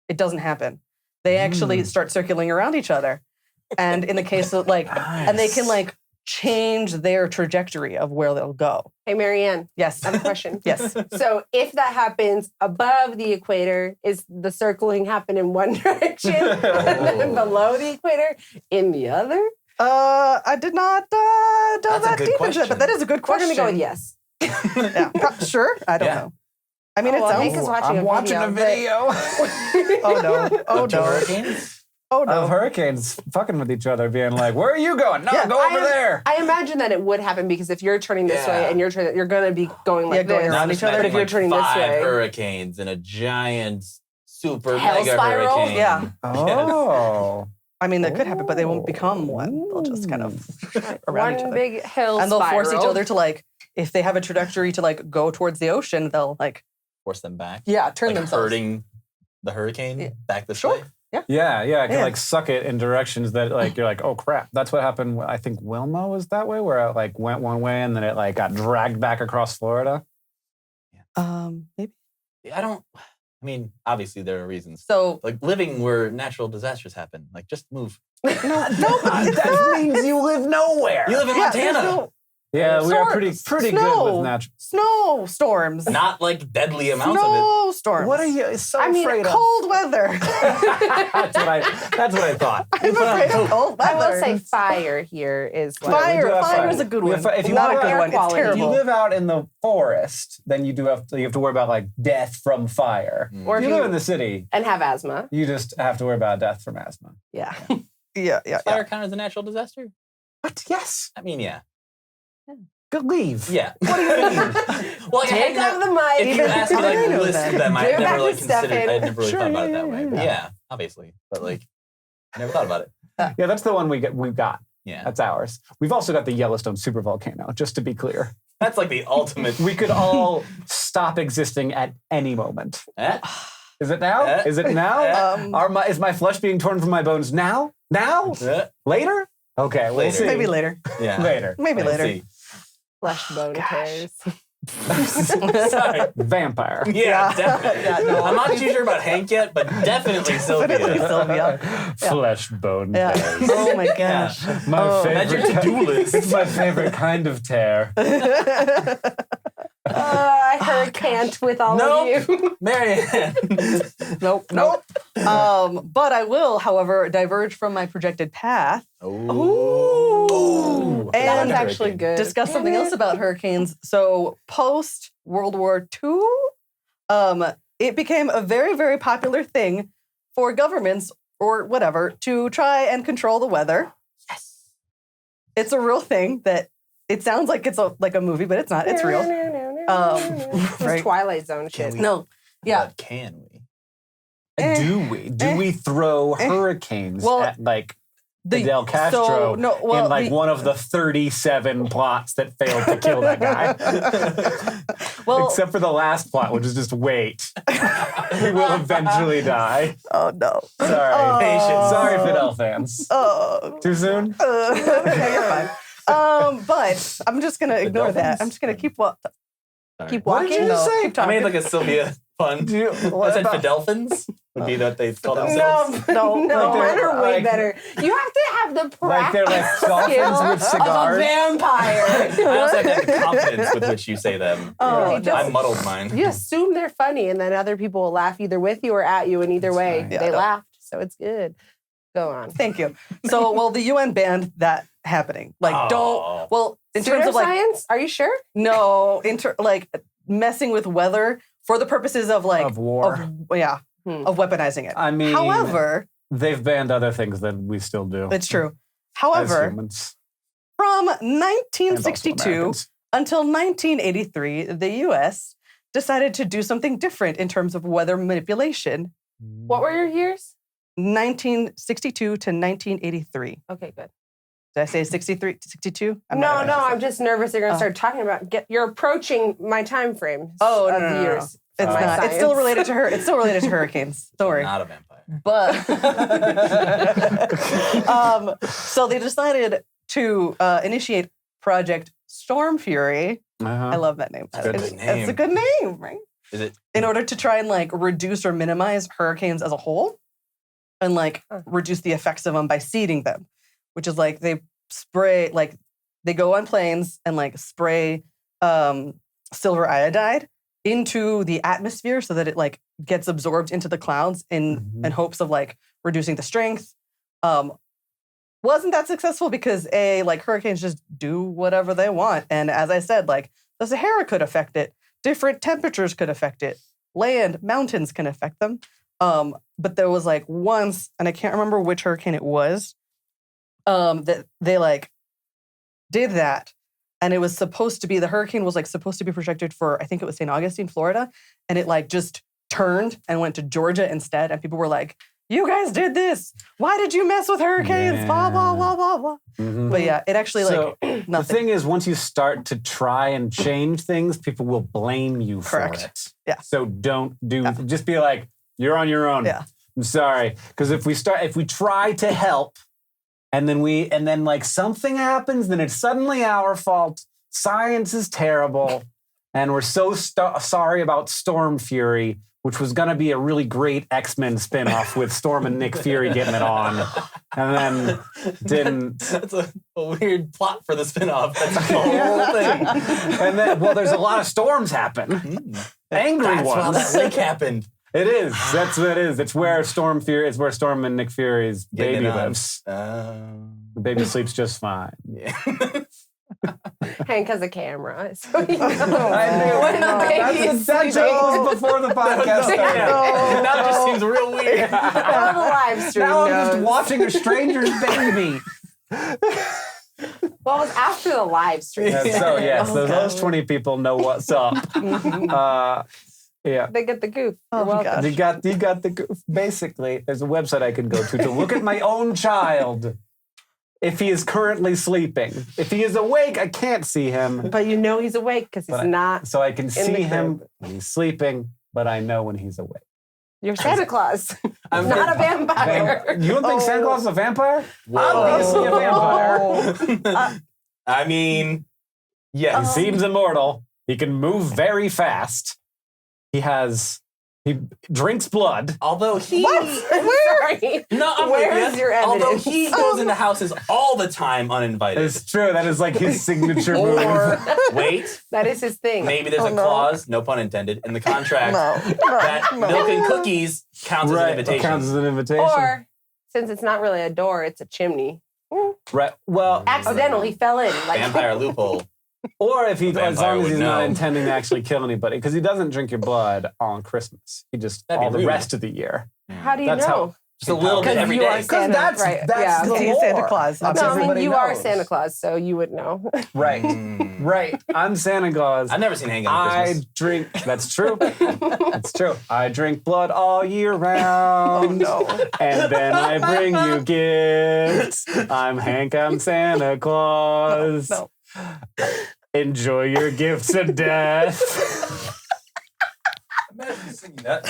It doesn't happen. They actually start circling around each other. And in the case of like, and they can like change their trajectory of where they'll go. Hey, Marianne, Yes. I have a question. Yes. So if that happens above the equator, is the circling happen in one direction and then below the equator in the other? I did not delve That's a that good deep into that, but that is a good We're question. going to go with yes. Yeah. Sure. I don't Yeah. know. I mean, Oh, it well, sounds. Hank is watching I'm watching a video. video Oh no! Oh Two no! hurricanes? Oh of no! hurricanes fucking with each other, being like, "Where are you going? No, Yeah, go over there." I imagine that it would happen because if you're turning this way Yeah. and you're going to be going like Yeah, going this. around Now each just other. But imagine if you're like turning this 5 way, hurricanes and a giant super Hell mega spiral? hurricane. Yeah. Oh, I mean, that could happen, but they won't become one. They'll just kind of around each one other, big hill and they'll force each spiral. other to like. If they have a trajectory to like go towards the ocean, they'll like Force them back. turn Like themselves. hurting the hurricane Yeah. back this Sure. way. yeah. It can Yeah. like suck it in directions that like you're like, "Oh crap!" That's what happened. I think Wilma was that way, where it like went one way and then it like got dragged back across Florida. Maybe. I mean, obviously there are reasons. So Like living where natural disasters happen. Like just move That means you live nowhere. You live in Montana. Yeah, we are pretty snow. good with natural. Snowstorms. Not like deadly amounts of Snowstorms. What are you so I mean, afraid of? cold weather. That's what I thought. I'm afraid of cold I weather. will say fire here is like, we do have Fire is a good one. If you Not a want good air one. It's quality. If you terrible. live out in the forest, then you have to worry about like death from fire. or If if you live in you the city, and have asthma. you just have to worry about death from asthma. Yeah. Yeah. Fire count as a natural disaster? What? Yes. I mean, yeah. Good leave. Yeah. What do you mean? Well, like, Take off the mic. if you asked me I like know list that. them, I Give had it never back like to considered. Stefan. I had never really Sure, thought about it yeah, that way. yeah, But yeah. yeah, obviously. But like, I never thought about it. Yeah, that's the one we've got. Yeah. That's ours. We've also got the Yellowstone supervolcano, just to be clear. That's like the ultimate. We could all stop existing at any moment. Eh? Is it now? Is it now? Is my flesh being torn from my bones now? Now? Eh? Later? Okay, we'll Later. see. Maybe later. Yeah. Later. Maybe Let's later. see. Flesh bone tears. Sorry. Vampire. Yeah, definitely. Yeah, no. I'm not too sure about Hank yet, but definitely Definitely Sylvia. Sylvia. Flesh bone Yeah. tears. Oh my gosh. My Oh. favorite Imagine to-do list. It's my favorite kind of tear. I hurricane with all of you. Marianne. Nope. But I will, however, diverge from my projected path Ooh. And That one's actually good. discuss something else about hurricanes. So post World War II, it became a very, very popular thing for governments or whatever to try and control the weather. Yes. It's a real thing that it sounds like it's like a movie, but it's not. It's real. It's Right. Twilight Zone shit. No. Yeah. But can we? Do we? Do we throw hurricanes Well, at like The- Fidel Castro so, no, well, in like the- one of the 37 plots that failed to kill that guy? Well, Except for the last plot, which is just wait. He will eventually die. oh no. Sorry. Patience. Sorry, Fidel fans. Oh. Too soon? No, you're fine. But I'm just gonna ignore that. I'm just gonna keep Keep What walking. did you just say? keep I talking. made like a Sylvia pun. Do you, I what said about- Fidelfins would be what they call themselves. no, No, Like mine they're are way like- better. You have to have the Like they're like practical dolphins skill with of a cigars. vampire. I also have to have the confidence with which you say them. Oh, You just- I muddled mine. You assume they're funny, and then other people will laugh either with you or at you, and either way, fine. Yeah, they no. laughed. So it's good. Go on. Thank you. So, well, the UN banned that happening. Like, Oh. don't. Well, in terms of like, Pseudoscience? Are you sure? no, like messing with weather for the purposes of like Of war. of weaponizing it. I mean, However, they've banned other things that we still do. it's true. as However, humans. from And also 1962 Americans. until 1983, the U.S. decided to do something different in terms of weather manipulation. What were your years? 1962 to 1983. Okay, good. Did I say 63 to 62? No, I'm just nervous they're going to start talking about. You're approaching my time frame. Oh, of no. years. It's My not. It's still science. related to her. It's still related to hurricanes. Don't worry. Not a vampire. But so they decided to initiate Project Storm Fury. Uh-huh. I love that name. That's a good It's name. a good name, right? Is it? In order to try and like reduce or minimize hurricanes as a whole, and like reduce the effects of them by seeding them, which is like they spray, like they go on planes and like spray silver iodide into the atmosphere so that it like gets absorbed into the clouds in hopes of like reducing the strength. Wasn't that successful because like hurricanes just do whatever they want. And as I said, like the Sahara could affect it. Different temperatures could affect it. Land, mountains can affect them. But there was like once, and I can't remember which hurricane it was, that they like did that. And it was supposed to be, the hurricane was like supposed to be projected for, I think it was St. Augustine, Florida. And it like just turned and went to Georgia instead. And people were like, you guys did this. Why did you mess with hurricanes? Blah, blah, blah, blah, blah. Mhm. But yeah, it actually So, like the nothing. thing is, once you start to try and change things, people will blame you Correct. for it. Yeah. So don't just be like, you're on your own. Yeah. I'm sorry. Because if we try to help and then like something happens, then it's suddenly our fault. Science is terrible. and we're so sorry about Storm Fury, which was going to be a really great X-Men spinoff with Storm and Nick Fury getting it on, and then didn't. That's a weird plot for the spinoff. That's the whole thing. And then, well, there's a lot of storms happen. Angry That's why ones. that link happened. It is. That's what it is. It's where Storm and Nick Fury's Getting baby it on. lives. The baby sleeps just fine. Yeah. Hank has a camera. So you know I knew. when the baby is That joke was before the podcast started. Now it just seems real weird. on the live stream. Now I'm just knows. watching a stranger's baby. Well, it was after the live stream. And so yes, Oh, those God. 20 people know what's up. Yeah. They get the goof. Oh, You're welcome. gosh. You got the goof. Basically, there's a website I can go to look at my own child if he is currently sleeping. If he is awake, I can't see him. But you know he's awake because he's But not. So I can the see him crib. when he's sleeping, but I know when he's awake. You're Santa Claus, I'm not a vampire. You don't think Santa Claus is a vampire? Whoa. Obviously a vampire. I mean, He yes. seems immortal. He can move very fast. He drinks blood. Although he... Sorry. No, I'm Where's with your you. Although evidence? he goes into houses all the time uninvited. It's true. That is like his signature move. Or, wait, That is his thing. maybe there's a clause, no pun intended, in the contract No. that milk and cookies counts as an invitation. Counts as an invitation. Or since it's not really a door, it's a chimney. Right. Well, Accidental, he fell in. Like Vampire loophole. or if he, as Vampire long as would he's not know. intending to actually kill anybody, because he doesn't drink your blood on Christmas. He just That'd be all the rude. rest of the year. How do you That's know? Just a little bit Because every you day. are Santa, that's right? that's Yeah, the okay. He's Santa lore. Claus. That's No, I mean everybody you are knows. Santa Claus, so you would know. Right. Mm. Right. I'm Santa Claus. I've never seen Hank on I Christmas. drink. That's true. That's true. I drink blood all year round. Oh, no. And then I bring you gifts. I'm Hank. I'm Santa Claus. No. Enjoy your gifts of death. Imagine singing that.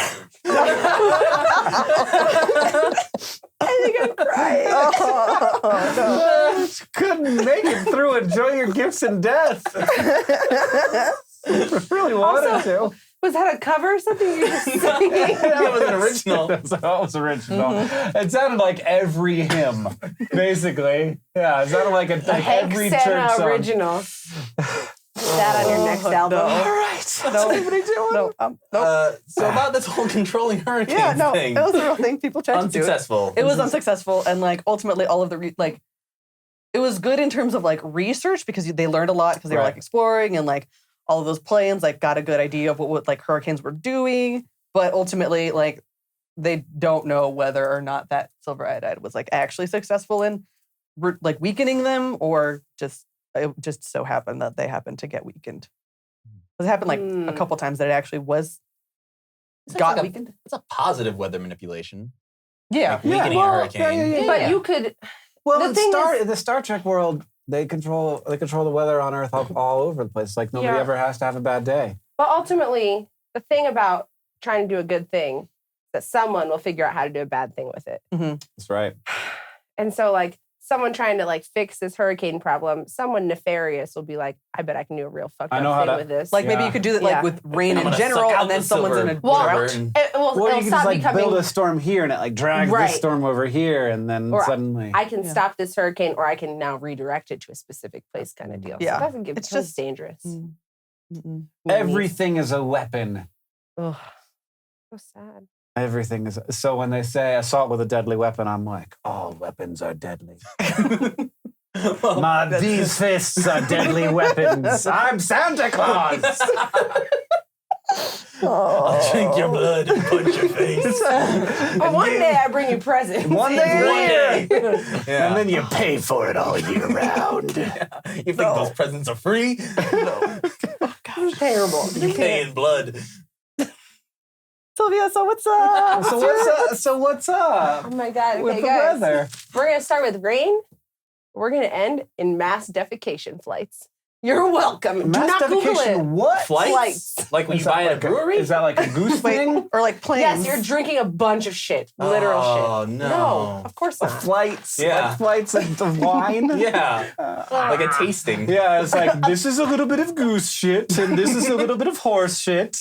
I think I'm crying. Oh, Couldn't make it through. Enjoy your gifts and death. Really wanted to. Was that a cover or something you just singing? That was an original. That was original. It sounded like every hymn, basically. Yeah, it sounded like Hank every Santa church song. original. That on your next album. no. All right. What's everybody doing? No. No. So about this whole controlling hurricane Yeah, no. thing. It was a real thing. People tried to do it. Unsuccessful. It was unsuccessful, and like ultimately, all of the it was good in terms of like research because they learned a lot because they were Right. like exploring and like all of those planes like got a good idea of what like hurricanes were doing. But ultimately, like they don't know whether or not that silver iodide was like actually successful in like weakening them, or just it just so happened that they happened to get weakened. It happened like a couple times that it actually was got like weakened. It's a positive weather manipulation. Yeah. Like weakening a hurricane. But you could. Well, The thing is- in the Star Trek world, they control the weather on Earth all over the place. Like nobody Yeah. ever has to have a bad day. But ultimately, the thing about trying to do a good thing is that someone will figure out how to do a bad thing with it. That's right. And so, like, someone trying to like fix this hurricane problem, someone nefarious will be like, I bet I can do a real fucked I up know how thing to- with this. Like maybe Yeah. you could do that like Yeah. with rain I'm in gonna general, suck out and then the someone's in a silver Well, whatever, drought. and- It will, Or it'll you can just stop like becoming, build a storm here and it like drags Right. this storm over here, and then Or suddenly I can Yeah. stop this hurricane or I can now redirect it to a specific place kind of deal. Yeah. So it doesn't give It's it's just- dangerous. everything is a weapon. Ugh. So sad. Everything is. So when they say assault with a deadly weapon, I'm like, all weapons are deadly. These fists are deadly weapons. I'm Santa Claus. I'll drink your blood and punch your face. But one day I bring you presents. One day, One day. Yeah. And then you pay for it all year round. You think those presents are free? It's terrible. You pay in blood. Sylvia, so what's up? So what's up Oh my God. with Okay, the guys. weather? We're going to start with rain. We're going to end in mass defecation flights. You're welcome. Do Mass not Google defecation it. what? Flights? Like when you buy at a brewery? Is that like a goose thing? Or like planes. Yes, you're drinking a bunch of shit. Literal Oh, shit. no. No, of course not. Flights? Yeah. Like flights of wine? Yeah. Like a tasting. Yeah, it's like, this is a little bit of goose shit, and this is a little bit of horse shit.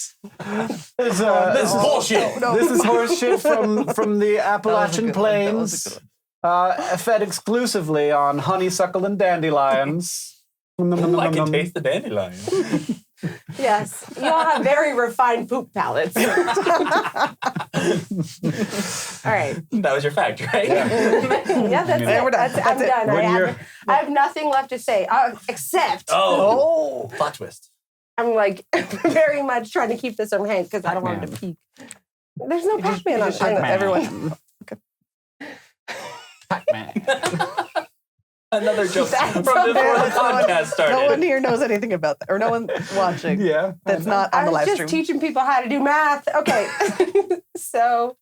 This is bullshit. This is horse shit from the Appalachian Plains, fed exclusively on honeysuckle and dandelions. I can taste the dandelion. Yes, you all have very refined poop palates. All right. That was your fact, right? Yeah, that's it. we're done. I'm done. When I have nothing left to say except Oh. Plot twist. I'm like very much trying to keep this in hand because I don't want it to peak. There's no Pac-Man on Pac-Man. everyone. Pac-Man. Another joke That's from before the podcast started. No one here knows anything about that, or no one watching. Yeah. That's not on I the was live just stream. teaching people how to do math. Okay. So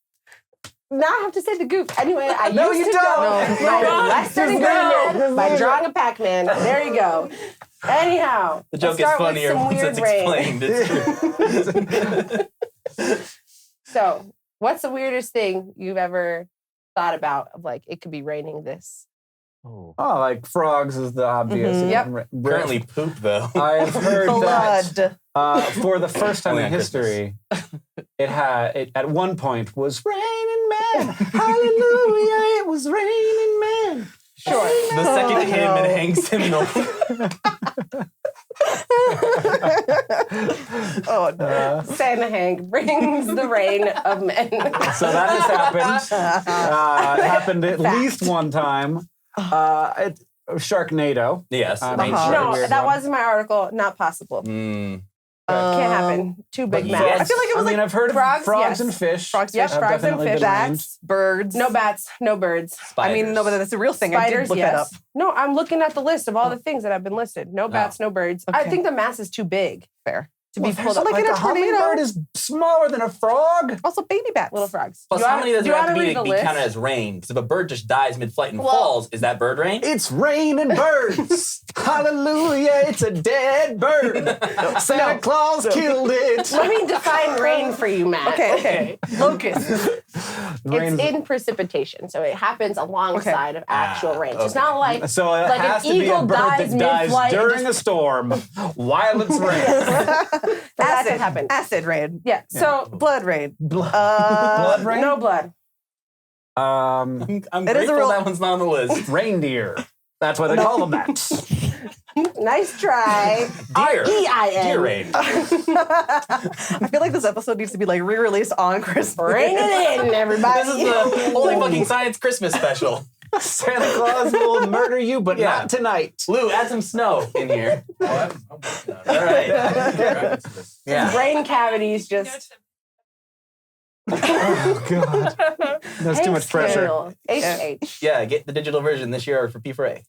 now I have to say the goof. Anyway, I No, used you to don't. know my No. lesson Just agreement no. by drawing a Pac-Man. There you go. Anyhow, The joke let's is start with funnier some once weird it's rain. explained. So, what's the weirdest thing you've ever thought about? Of like, it could be raining this. Oh, like frogs is the obvious. Mhm. Yep. Currently poop, though. I have heard that Blood. for the first time Only in on history, it at one point was raining man. Hallelujah, it was raining man. Sure. The second hymn in Hank's hymnal. Oh no. Santa Hank brings the rain of men. So that has happened. It happened at Fact. least one time. Sharknado. Yes. Main Uh-huh. shark, No, weird that one. wasn't my article. Not possible. Mm. Can't happen. Too big but math. yes. I feel like it was I've heard frogs, of frogs yes. and fish. Frogs, Yep, have frogs and definitely fish. been rained. bats, birds. No bats, no birds. I mean, no, but that's a real thing. I did Spiders, look that up. yes. No, I'm looking at the list of all the things that have been listed. No bats, no birds. I Okay. think the mass is too big Fair. to be pulled So up. like in a a tornado. hummingbird is smaller than a frog. Also, baby bats. Little frogs. Plus, Do you how wanna- many does do it you have to wanna be read to the be list? counted as rain? Because if a bird just dies mid-flight and Well- falls, is that bird rain? It's raining birds. Hallelujah, it's a dead bird. Santa Claus killed it. Let me define rain for you, Matt. Okay. Locust. Rain It's is- in precipitation, so it happens alongside of actual rain. So it's okay. not like So it like has an to be a eagle bird dies that dies mid-flight and during a storm while it's raining. that could happen. Acid rain. Yeah. So Blood rain. Blood rain? no blood. Um, I'm It is a grateful real- that one's not on the list. reindeer. That's why they call them that. Nice try. Deer. R-E-I-N. Deer rain. I feel like this episode needs to be like re-released on Christmas. Bring it in, everybody. This is the Holy Fucking Science Christmas special. Santa Claus will murder you, but Yeah. not tonight. Lou, add some snow in here. Oh, I'm working on it. All right. Yeah. Yeah. Brain cavities just. Oh, God. That's too much pressure. H. Yeah, get the digital version this year for P4A.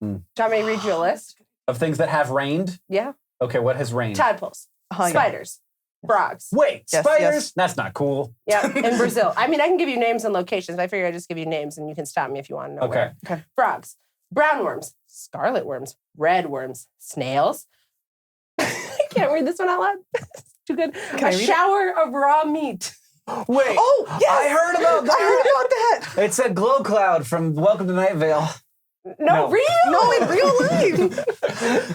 Do you want me to read you a list? Of things that have rained? Yeah. Okay, what has rained? Tadpoles, Oh, yeah. spiders, frogs. Wait, Yes, spiders? yes. That's not cool. Yeah, in Brazil. I mean, I can give you names and locations. I figure I just give you names and you can stop me if you want to know Okay. where. Frogs, brown worms, scarlet worms, red worms, snails. I can't read this one out loud. It's too good. Can I A read it? shower of raw meat. Wait. Oh, yes! I heard about that. I heard about that. It said Glow Cloud from Welcome to Night Vale. No, No. real. No, in real life.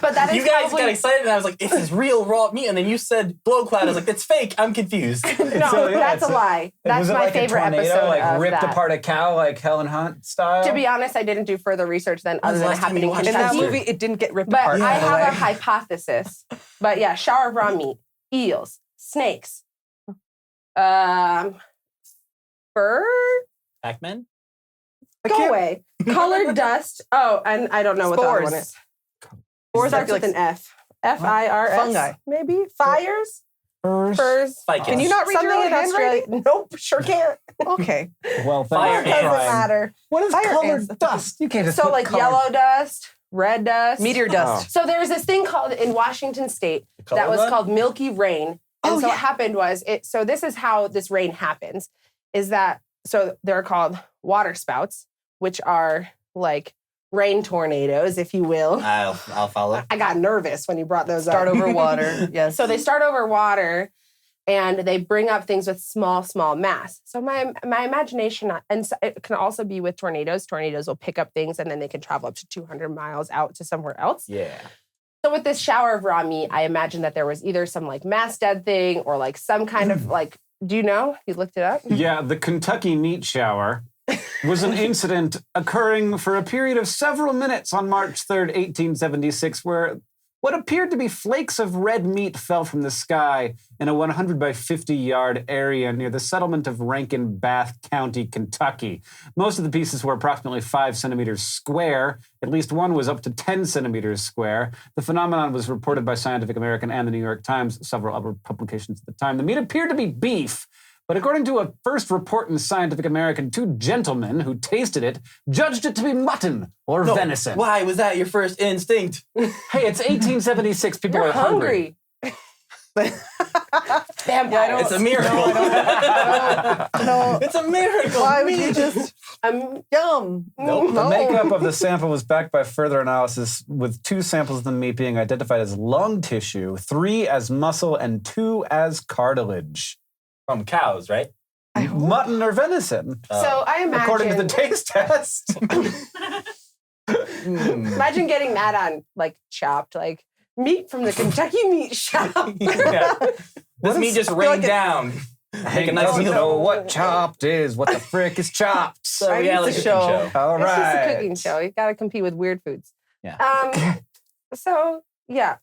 But that is You guys probably, got excited, and I was like, "This is real raw meat." And then you said "glow cloud." I was like, "That's fake." I'm confused. No, So, yeah, that's it's a lie. That's was it my like favorite a tornado, episode like of ripped that. apart a cow like Helen Hunt style? To be honest, I didn't do further research than When's other the than it last time happening you in watched In that Kentucky. movie, it didn't get ripped But apart. I by the have way. a hypothesis. But yeah, shower of raw meat, eels, snakes, bird, Pac-Man. go away, colored dust. Oh, and I don't know what the other one Spores. is. Spores, I Starts feel with like an F. F-I-R-S. Fungi. Maybe fires, furs. Ficus. Can you not read Something your own in Australia. handwriting? Nope, sure can't. Okay. Well, Fire thanks. ants. Doesn't matter. What is Fire colored ants. dust? You can't just So put like colored- yellow dust, red dust, Meteor dust. So there was this thing called in Washington State color that was one? called Milky Rain. And Oh, so yeah. what happened was so this is how this rain happens, is that so they're called water spouts, which are like rain tornadoes, if you will. I'll follow. I got nervous when you brought those Start up. over water. Yes. So they start over water, and they bring up things with small mass. So my imagination, and it can also be with tornadoes. Tornadoes will pick up things, and then they can travel up to 200 miles out to somewhere else. Yeah. So with this shower of raw meat, I imagine that there was either some like mass dead thing or like some kind of like, do you know? You looked it up? Yeah, the Kentucky meat shower was an incident occurring for a period of several minutes on March 3rd, 1876, where what appeared to be flakes of red meat fell from the sky in a 100 by 50 yard area near the settlement of Rankin, Bath County, Kentucky. Most of the pieces were approximately 5 centimeters square. At least one was up to 10 centimeters square. The phenomenon was reported by Scientific American and the New York Times, several other publications at the time. The meat appeared to be beef, but according to a first report in Scientific American, 2 gentlemen who tasted it judged it to be mutton or venison. Why was that your first instinct? Hey, it's 1876. People You're are hungry. Vampire. It's a miracle. No. It's a miracle. Why would you just yum? Nope. The makeup of the sample was backed by further analysis, with 2 samples of the meat being identified as lung tissue, 3 as muscle, and 2 as cartilage. From cows, right? Mutton or venison, So I imagine, according to the taste test. imagine getting that on like chopped, like meat from the Kentucky meat shop. Yeah. This meat just rained down. Hank a nice doesn't meal. know what chopped is. What the frick is chopped? So Right, reality it's a cooking show. show. All It's just a right. cooking show. You got to compete with weird foods. Yeah. So yeah,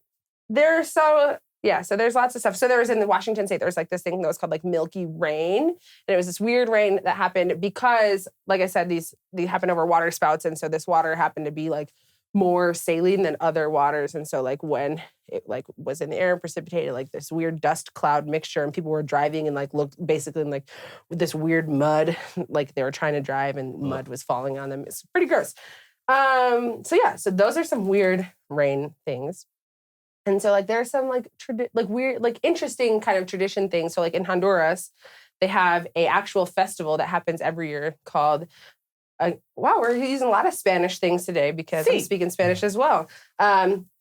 so there's lots of stuff. So there was in the Washington State, there was like this thing that was called like milky rain, and it was this weird rain that happened because, like I said, they happen over water spouts, and so this water happened to be like more saline than other waters, and so like when it like was in the air and precipitated like this weird dust cloud mixture, and people were driving and like looked basically in like with this weird mud, like they were trying to drive and mud was falling on them. It's pretty gross. So those are some weird rain things. And so like there's some like weird, like interesting kind of tradition things. So like in Honduras, they have a actual festival that happens every year called, wow, we're using a lot of Spanish things today because I'm speaking Spanish as well.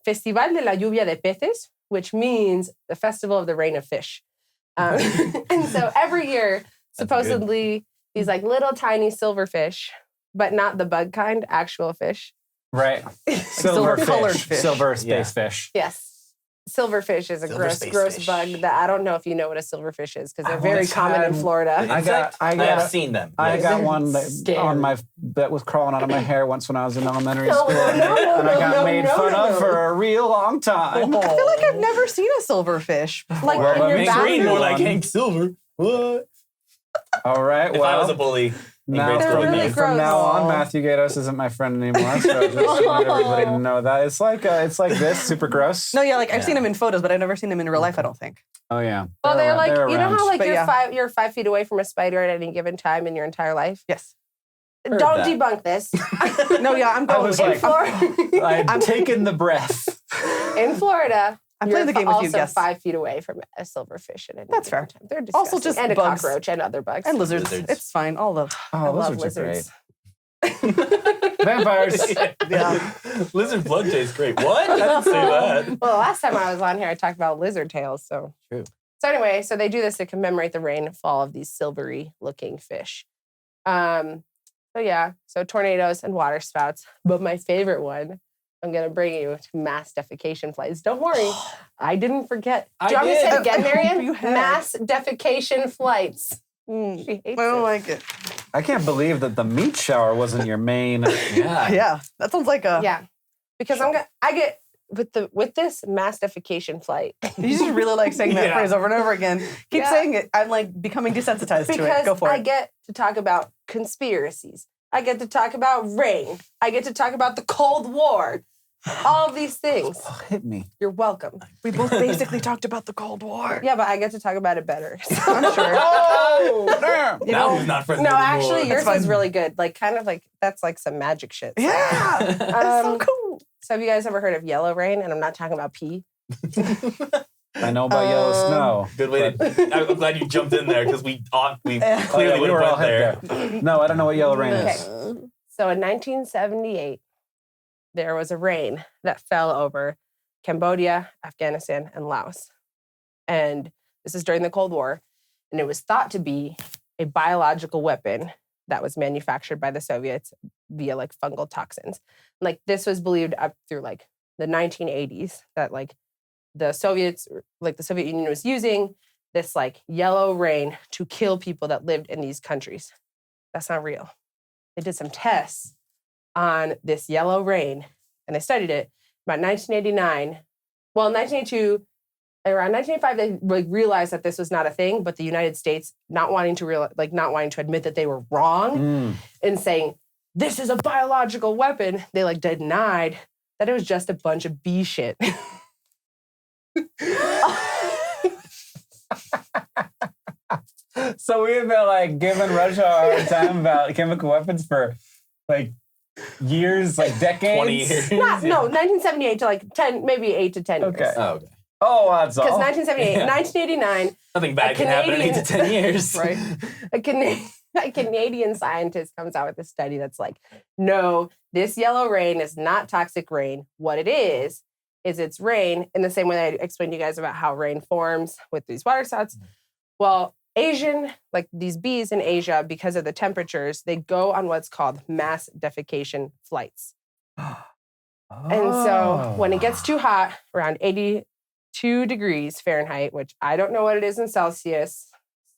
Festival de la Lluvia de Peces, which means the Festival of the Rain of Fish. And so every year, supposedly, these like little tiny silverfish, but not the bug kind, actual fish. Right. silver-colored fish. Silver space fish. Yes. Silverfish is a Silver gross space fish. bug that I don't know if you know what a silverfish is because they're I very once common in had- Florida. I got I've seen them. I Yes. got one that Scary. on my that was crawling out of my hair once when I was in elementary No, school, no, and I got no, made no, fun no. of for a real long time. I feel like I've never seen a silverfish before. Like Well, in your Hank Hank Green, more bathroom. like Hank Silver. What? All right, If well, I was a bully, now, They're from, really from now gross. on, Matthew Gaydos isn't my friend anymore. So I just want everybody to know that it's like this, super gross. No, yeah, like I've Yeah. seen him in photos, but I've never seen him in real life, I don't think. Oh yeah. Well, they're like, you know how around. like But yeah. you're 5 feet away from a spider at any given time in your entire life? Yes. Heard Don't that. debunk this. No, yeah, I'm I going was with you. like, I'd taken the breath. In Florida, I'm you're playing the game with you, also yes. 5 feet away from a silverfish at any That's given fair. time. They're disgusting. Also just and a bugs. cockroach and other bugs. And lizards. Lizards. It's fine. All the I Oh, love lizards are lizards. Vampires. yeah. lizard blood tastes great. What? I didn't say that. Well, last time I was on here, I talked about lizard tails. So True. So anyway, so they do this to commemorate the rainfall of these silvery-looking fish. So tornadoes and water spouts. But my favorite one, I'm gonna bring you to mass defecation flights. Don't worry, I didn't forget. Do you I want me to say did. it again, I hope Marian? you had. Mass defecation flights. Mm, She hates I don't it. like it. I can't believe that the meat shower wasn't your main. Yeah. Yeah, that sounds like a. Yeah, because I get with this mass defecation flight. You just really like saying that Yeah. phrase over and over again. Keep Yeah. saying it. I'm like becoming desensitized to it. Because Go for I it. get to talk about conspiracies. I get to talk about rain. I get to talk about the Cold War. All of these things. Oh, hit me. You're welcome. We both basically talked about the Cold War. Yeah, but I get to talk about it better. I'm sure. Oh, damn. You now know- who's not friends No, anymore? actually, yours That's was fine. really good. Like, kind of like, that's like some magic shit. Yeah, that's so Um, cool. So have you guys ever heard of yellow rain? And I'm not talking about pee. I know about yellow snow. Good way to. I'm glad you jumped in there because we clearly Oh, yeah, we would were have all went hit there. there. No, I don't know what yellow rain Okay. is. So in 1978, there was a rain that fell over Cambodia, Afghanistan, and Laos. And this is during the Cold War. And it was thought to be a biological weapon that was manufactured by the Soviets via like fungal toxins. Like this was believed up through like the 1980s that like the Soviets, like the Soviet Union was using this like yellow rain to kill people that lived in these countries. That's not real. They did some tests on this yellow rain and they studied it about 1989. Well, 1982, around 1985, they like realized that this was not a thing, but the United States not wanting to admit that they were wrong and saying, this is a biological weapon. They like denied that it was just a bunch of bee shit. So we've been like giving Russia a hard time about chemical weapons for like years, like decades. 20 years. No, 1978 to like 10, maybe 8 to 10 years. Okay. Oh, okay. Oh, that's all. Because 1978, Yeah. 1989, Nothing bad can happen in 8 to 10 years. Right. a Canadian scientist comes out with a study that's like, no, this yellow rain is not toxic rain. What it is it's rain in the same way that I explained to you guys about how rain forms with these water spots. Well, like these bees in Asia, because of the temperatures, they go on what's called mass defecation flights. And so when it gets too hot, around 82 degrees Fahrenheit, which I don't know what it is in Celsius,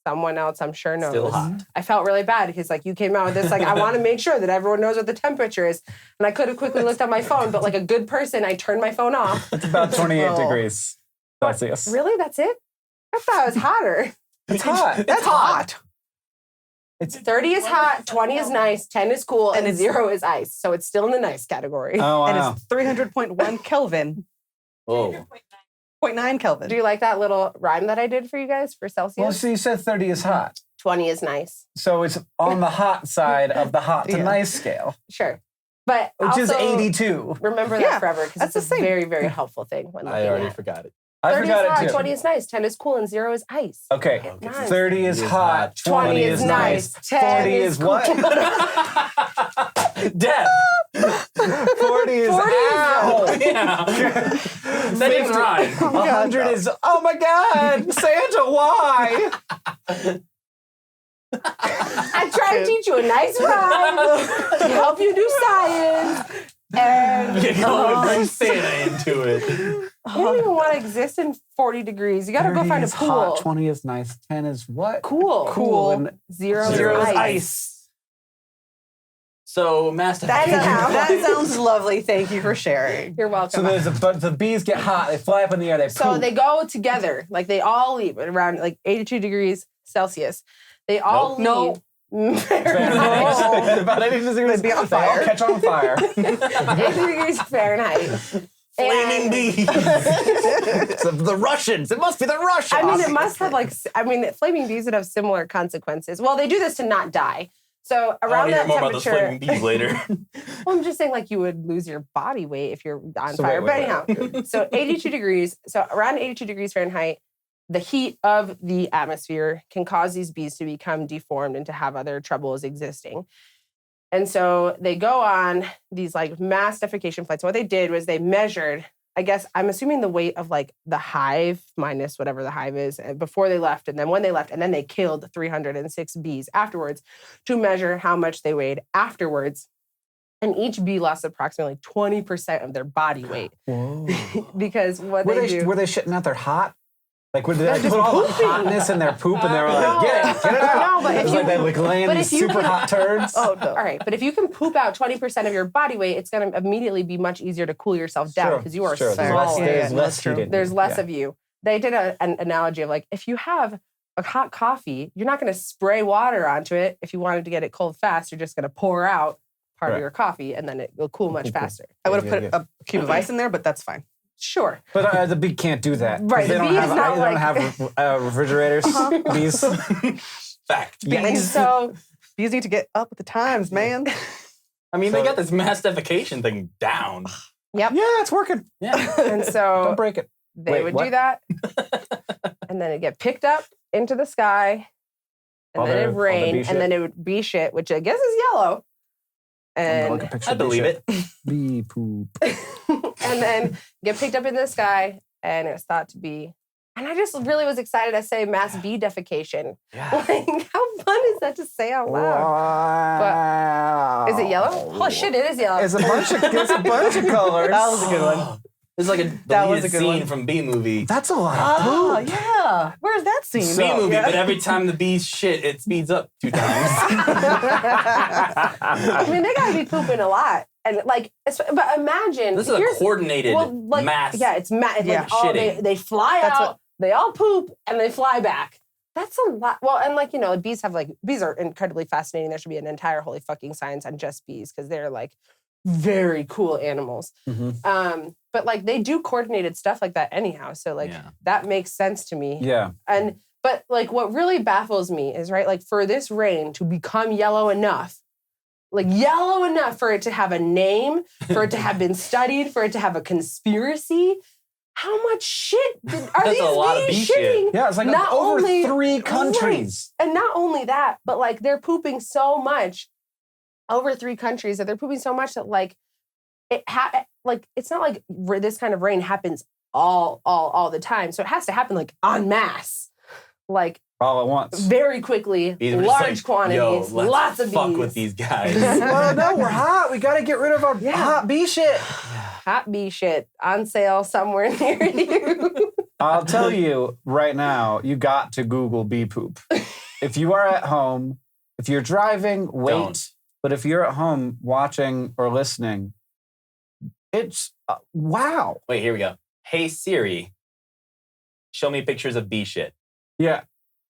someone else I'm sure knows. Still hot. I felt really bad because like you came out with this, like I want to make sure that everyone knows what the temperature is. And I could have quickly looked at my phone, but like a good person, I turned my phone off. It's about 28 Oh. degrees Celsius. Really? That's it? I thought it was hotter. It's hot. That's hot. It's 30 is hot, 20 is nice, 10 is cool, and 0 is ice. So it's still in the nice category. Oh, wow. And it's 300.1 Kelvin. Whoa. 0.9 Kelvin. Do you like that little rhyme that I did for you guys for Celsius? Well, so you said 30 is hot. 20 is nice. So it's on the hot side of the hot to Yeah. nice scale, Sure. But which is also 82. remember that Yeah, forever because that's it's a the same. very, very helpful thing when I looking already at. forgot it. I 30 is forgot hot, it too. 20 is nice, 10 is cool, and 0 is ice. Okay. Nice. 30 is hot, 20 is nice, 40 is what? Death. 40 is ow. Yeah. That didn't 50 rhyme. 100 is, oh my God, Santa, why? I try to teach you a nice rhyme to help you do science. And You're going to bring Santa into it. you don't even want to exist in 40 degrees. You got to go 30 find a is pool. hot, 20 is nice, 10 is what? Cool. Cool. And 0 Zero is is ice. So, Master. That sounds lovely. Thank you for sharing. You're so welcome. the bees get hot, they fly up in the air, they So poop. they go together. Like they all leave at around like 82 degrees Celsius. They all Nope. leave. Fahrenheit. About 80 degrees. They'd be on They all fire. catch on fire. 80 degrees Fahrenheit. Flaming And- bees. It's the Russians. It must be the Russians. I mean, it must have flaming bees would have similar consequences. Well, they do this to not die. So I want around to hear that more about those temperature, flaming bees later. well, I'm just saying like you would lose your body weight if you're on So fire. wait, But anyhow, so 82 degrees, so around 82 degrees Fahrenheit, the heat of the atmosphere can cause these bees to become deformed and to have other troubles existing. And so they go on these like mass defecation flights. What they did was they measured, I guess, I'm assuming the weight of like the hive minus whatever the hive is before they left. And then when they left, and then they killed 306 bees afterwards to measure how much they weighed afterwards. And each bee lost approximately 20% of their body weight. Whoa. Because what Were they they, do... were they shitting out their hot? Like, would they They're like, just put all the pooping. hotness in their poop and they were like, No. get it out. No, but It if was you- like they like laying but these if you super can- hot turds. Oh, no. All right, but if you can poop out 20% of your body weight, it's going to immediately be much easier to cool yourself down because you are Sure. There's small. less, Yeah, there's yeah, less that's true. heat in There's you. less Yeah. of you. They did an analogy of like, if you have a hot coffee, you're not going to spray water onto it. If you wanted to get it cold fast, you're just going to pour out part of Right. your coffee and then it will cool much faster. I would have Yeah, put yeah. a cube of ice in there, but that's fine. Sure. But the bee can't do that. 'cause Right, They the don't bee have, is not they don't like- have refrigerators. Bees. Fact. Yeah. And so Bees need to get up with the times, man. I mean, they got this mass defecation thing down. Yeah, it's working. Yeah. and Don't so break it. they Wait, would what? do that. And then it'd get picked up into the sky. And All then the- it'd all the rain. bee And shit? then it would be shit, which I guess is yellow. And Look at a picture I of bee believe shit. it. Bee poop. and then get picked up in the sky, and it was thought to be. And I just really was excited to say mass bee defecation. Yeah. Like, how fun is that to say out loud? Wow. Is it yellow? Oh shit, it is yellow. It's a bunch of colors. That was a good one. This is like a That was deleted a good scene one. from Bee Movie. That's a lot of Oh, poop. yeah. Where's that scene? So- Bee Movie, yeah. but every time the bees shit, it speeds up 2 times. I mean, they gotta be pooping a lot. And like, but imagine. This is a here's- coordinated like, mass. Yeah, it's Yeah. like all, shitting. they fly That's out, what- they all poop, and they fly back. That's a lot. Well, and like, bees are incredibly fascinating. There should be an entire holy fucking science on just bees because they're like very cool animals. Mhm. But like they do coordinated stuff like that anyhow. So like Yeah. that makes sense to me. Yeah. But like what really baffles me is right, like for this rain to become yellow enough for it to have a name, for it to have been studied, for it to have a conspiracy. How much shit are That's these a lot of bees bee shit. shitting? Yeah, it's like Not over only- 3 countries. And not only that, but like they're pooping so much over 3 countries that they're pooping so much that like it's not like this kind of rain happens all the time. So it has to happen like en masse, like All at once. very quickly, Bees were just large like, quantities, Yo, let's lots of fuck bees. with these guys. Well, no, we're hot. We got to get rid of our Yeah. hot bee shit. Hot bee shit on sale somewhere near you. I'll tell you right now, you got to Google bee poop. If you are at home, if you're driving, wait. Don't. But if you're at home watching or listening, it's wow. Wait, here we go. Hey Siri, show me pictures of bee shit. Yeah.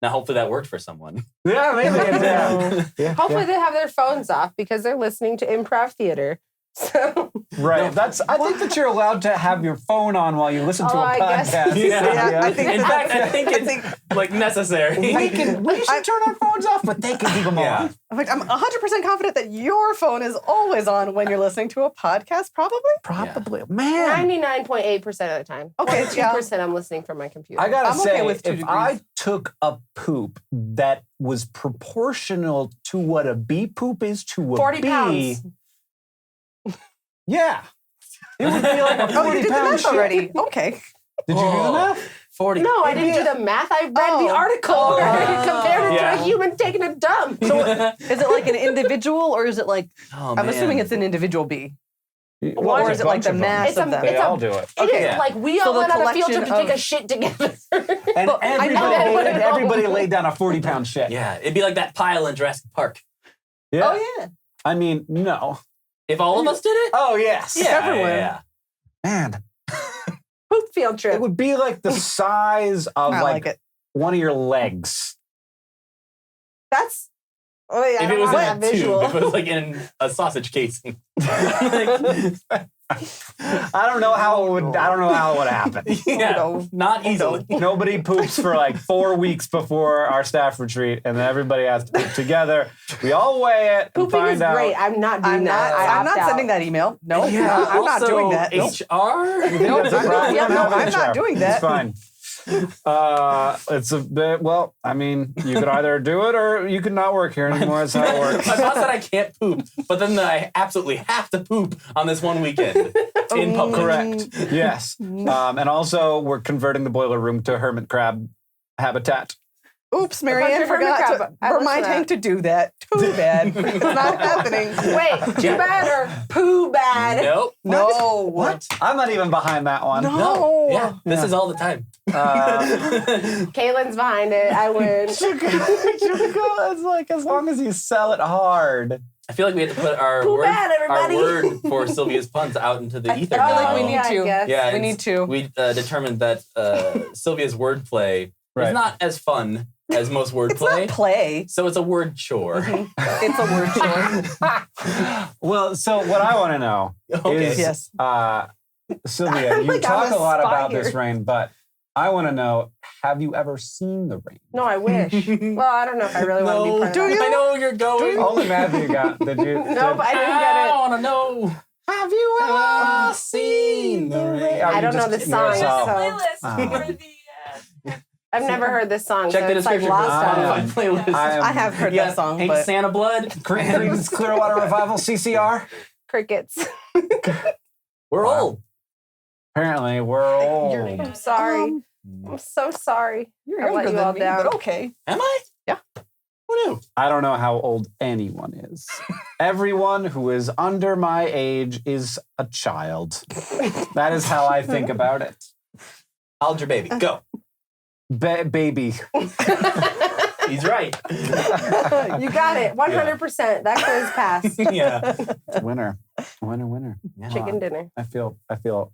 Now, hopefully that worked for someone. Yeah, maybe. Yeah. Hopefully they have their phones off because they're listening to improv theater. So Right. I think that you're allowed to have your phone on while you listen to a I guess. podcast. Yeah, I think In fact, I think it's like necessary. we should turn our phones off, but they can keep them Yeah. on. I'm 100% confident that your phone is always on when you're listening to a podcast, probably. Probably. Man. 99.8% of the time. Okay, 2% I'm listening from my computer. I gotta I'm okay say, with 2 if degrees. I took a poop that was proportional to what a bee poop is to a 40 bee, pounds. yeah, it would be like a 40 Oh, you did the pound math shit. already. Okay. Did you do the math? 40. No, I didn't do the math. I read the article Oh. where it compared it to Yeah. a human taking a dump. Is it like an individual or is it like, Oh, I'm man. assuming it's an individual bee. Well, or there's is a it like bunch the of them. mass It's a- of them? They it's a- all do it. It Okay. is Yeah. like we So all the went on a field trip to collection take a of- shit together. And I know. everybody laid down a 40 pound shit. Yeah, it'd be like that pile in Jurassic Park. Yeah. Oh, yeah. I mean, no. If all of us did it? Oh, yes. Yeah, everyone. yeah. Man, Poop field trip. it would be like the size of I like it. one of your legs. That's. Oh, yeah, I If don't it was have in that a tube, visual. if it was like in a sausage casing. I don't know how it would happen. Yeah, no. not easily. Nobody poops for like 4 weeks before our staff retreat, and then everybody has to poop together. We all weigh it and Pooping find is out. great. I'm not doing I'm that. I not opt out. sending that email. No, Yeah, I'm not also, doing that. Nope. HR? You think that's a problem? Yeah, no, Have it in I'm the not shower. doing that. It's fine. It's a bit, well, I mean, you could either do it or you could not work here anymore. That's how it works. My boss said I can't poop, but then I absolutely have to poop on this one weekend in public. Correct. Yes. And also, we're converting the boiler room to hermit crab habitat. Oops, bunch Marianne of forgot hermit to crab. I looked remind for that. Hank to do that. Too bad. It's not happening. Wait, too bad or poo bad? Nope. No. What? I'm not even behind that one. No. Yeah, this is all the time. Kaylin's behind it. I win. It's like as long as you sell it hard. I feel like we have to put our Too word, bad, everybody. our word for Sylvia's puns out into the ether I feel now. like we need I to. guess. Yeah, We and need to. We determined that Sylvia's wordplay Right. is not as fun as most It's not wordplay, play. so it's a word chore. It's a word chore. Well, so what I want to know Okay. is, Yes. Sylvia, you Like talk I'm a a lot spy about this here. rain, but I want to know, have you ever seen the rain? No, I wish. Well, I don't know if I really want to be part of do that. you? I know where you're going. Only Matthew got. Did you? Nope, I didn't get I it. want to know. Have you ever seen the rain? I don't know the song, yourself. so- Playlist Oh. for the I've never heard this song, Check so the it's like description lost for on my me. playlist. I have heard Yeah, that song, Ain't but Santa Blood. Creedence Clearwater Revival, CCR. Crickets. We're Wow. old. Apparently, we're old. I'm sorry. I'm so sorry. you're I let younger you than all me, down. but okay. Am I? Yeah. Who knew? I don't know how old anyone is. Everyone who is under my age is a child. That is how I think about it. How's your baby? Go. Baby. He's right. You got it. 100%. That quiz passed. Yeah. Winner. Winner. Yeah. Chicken dinner. I feel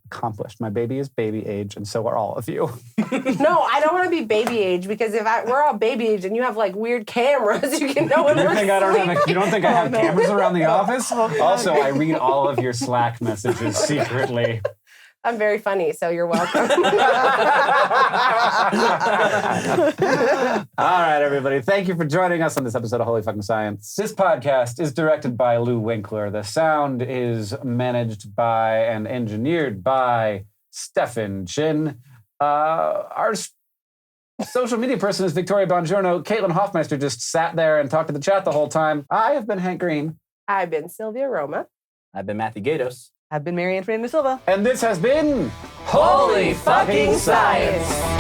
accomplished. My baby is baby age, and so are all of you. No, I don't want to be baby age because we're all baby age and you have like weird cameras, you can know when You we're think I don't have? sleeping. You don't think I have no. cameras around the office? Also, I read all of your Slack messages secretly. I'm very funny, so you're welcome. All right, everybody. Thank you for joining us on this episode of Holy Fucking Science. This podcast is directed by Lou Winkler. The sound is managed by and engineered by Stefan Chin. Our social media person is Victoria Bongiorno. Caitlin Hoffmeister just sat there and talked to the chat the whole time. I have been Hank Green. I've been Silvia Roma. I've been Matthew Gaydos. I've been Ann Fernandez-Silva. And this has been Holy Fucking Science.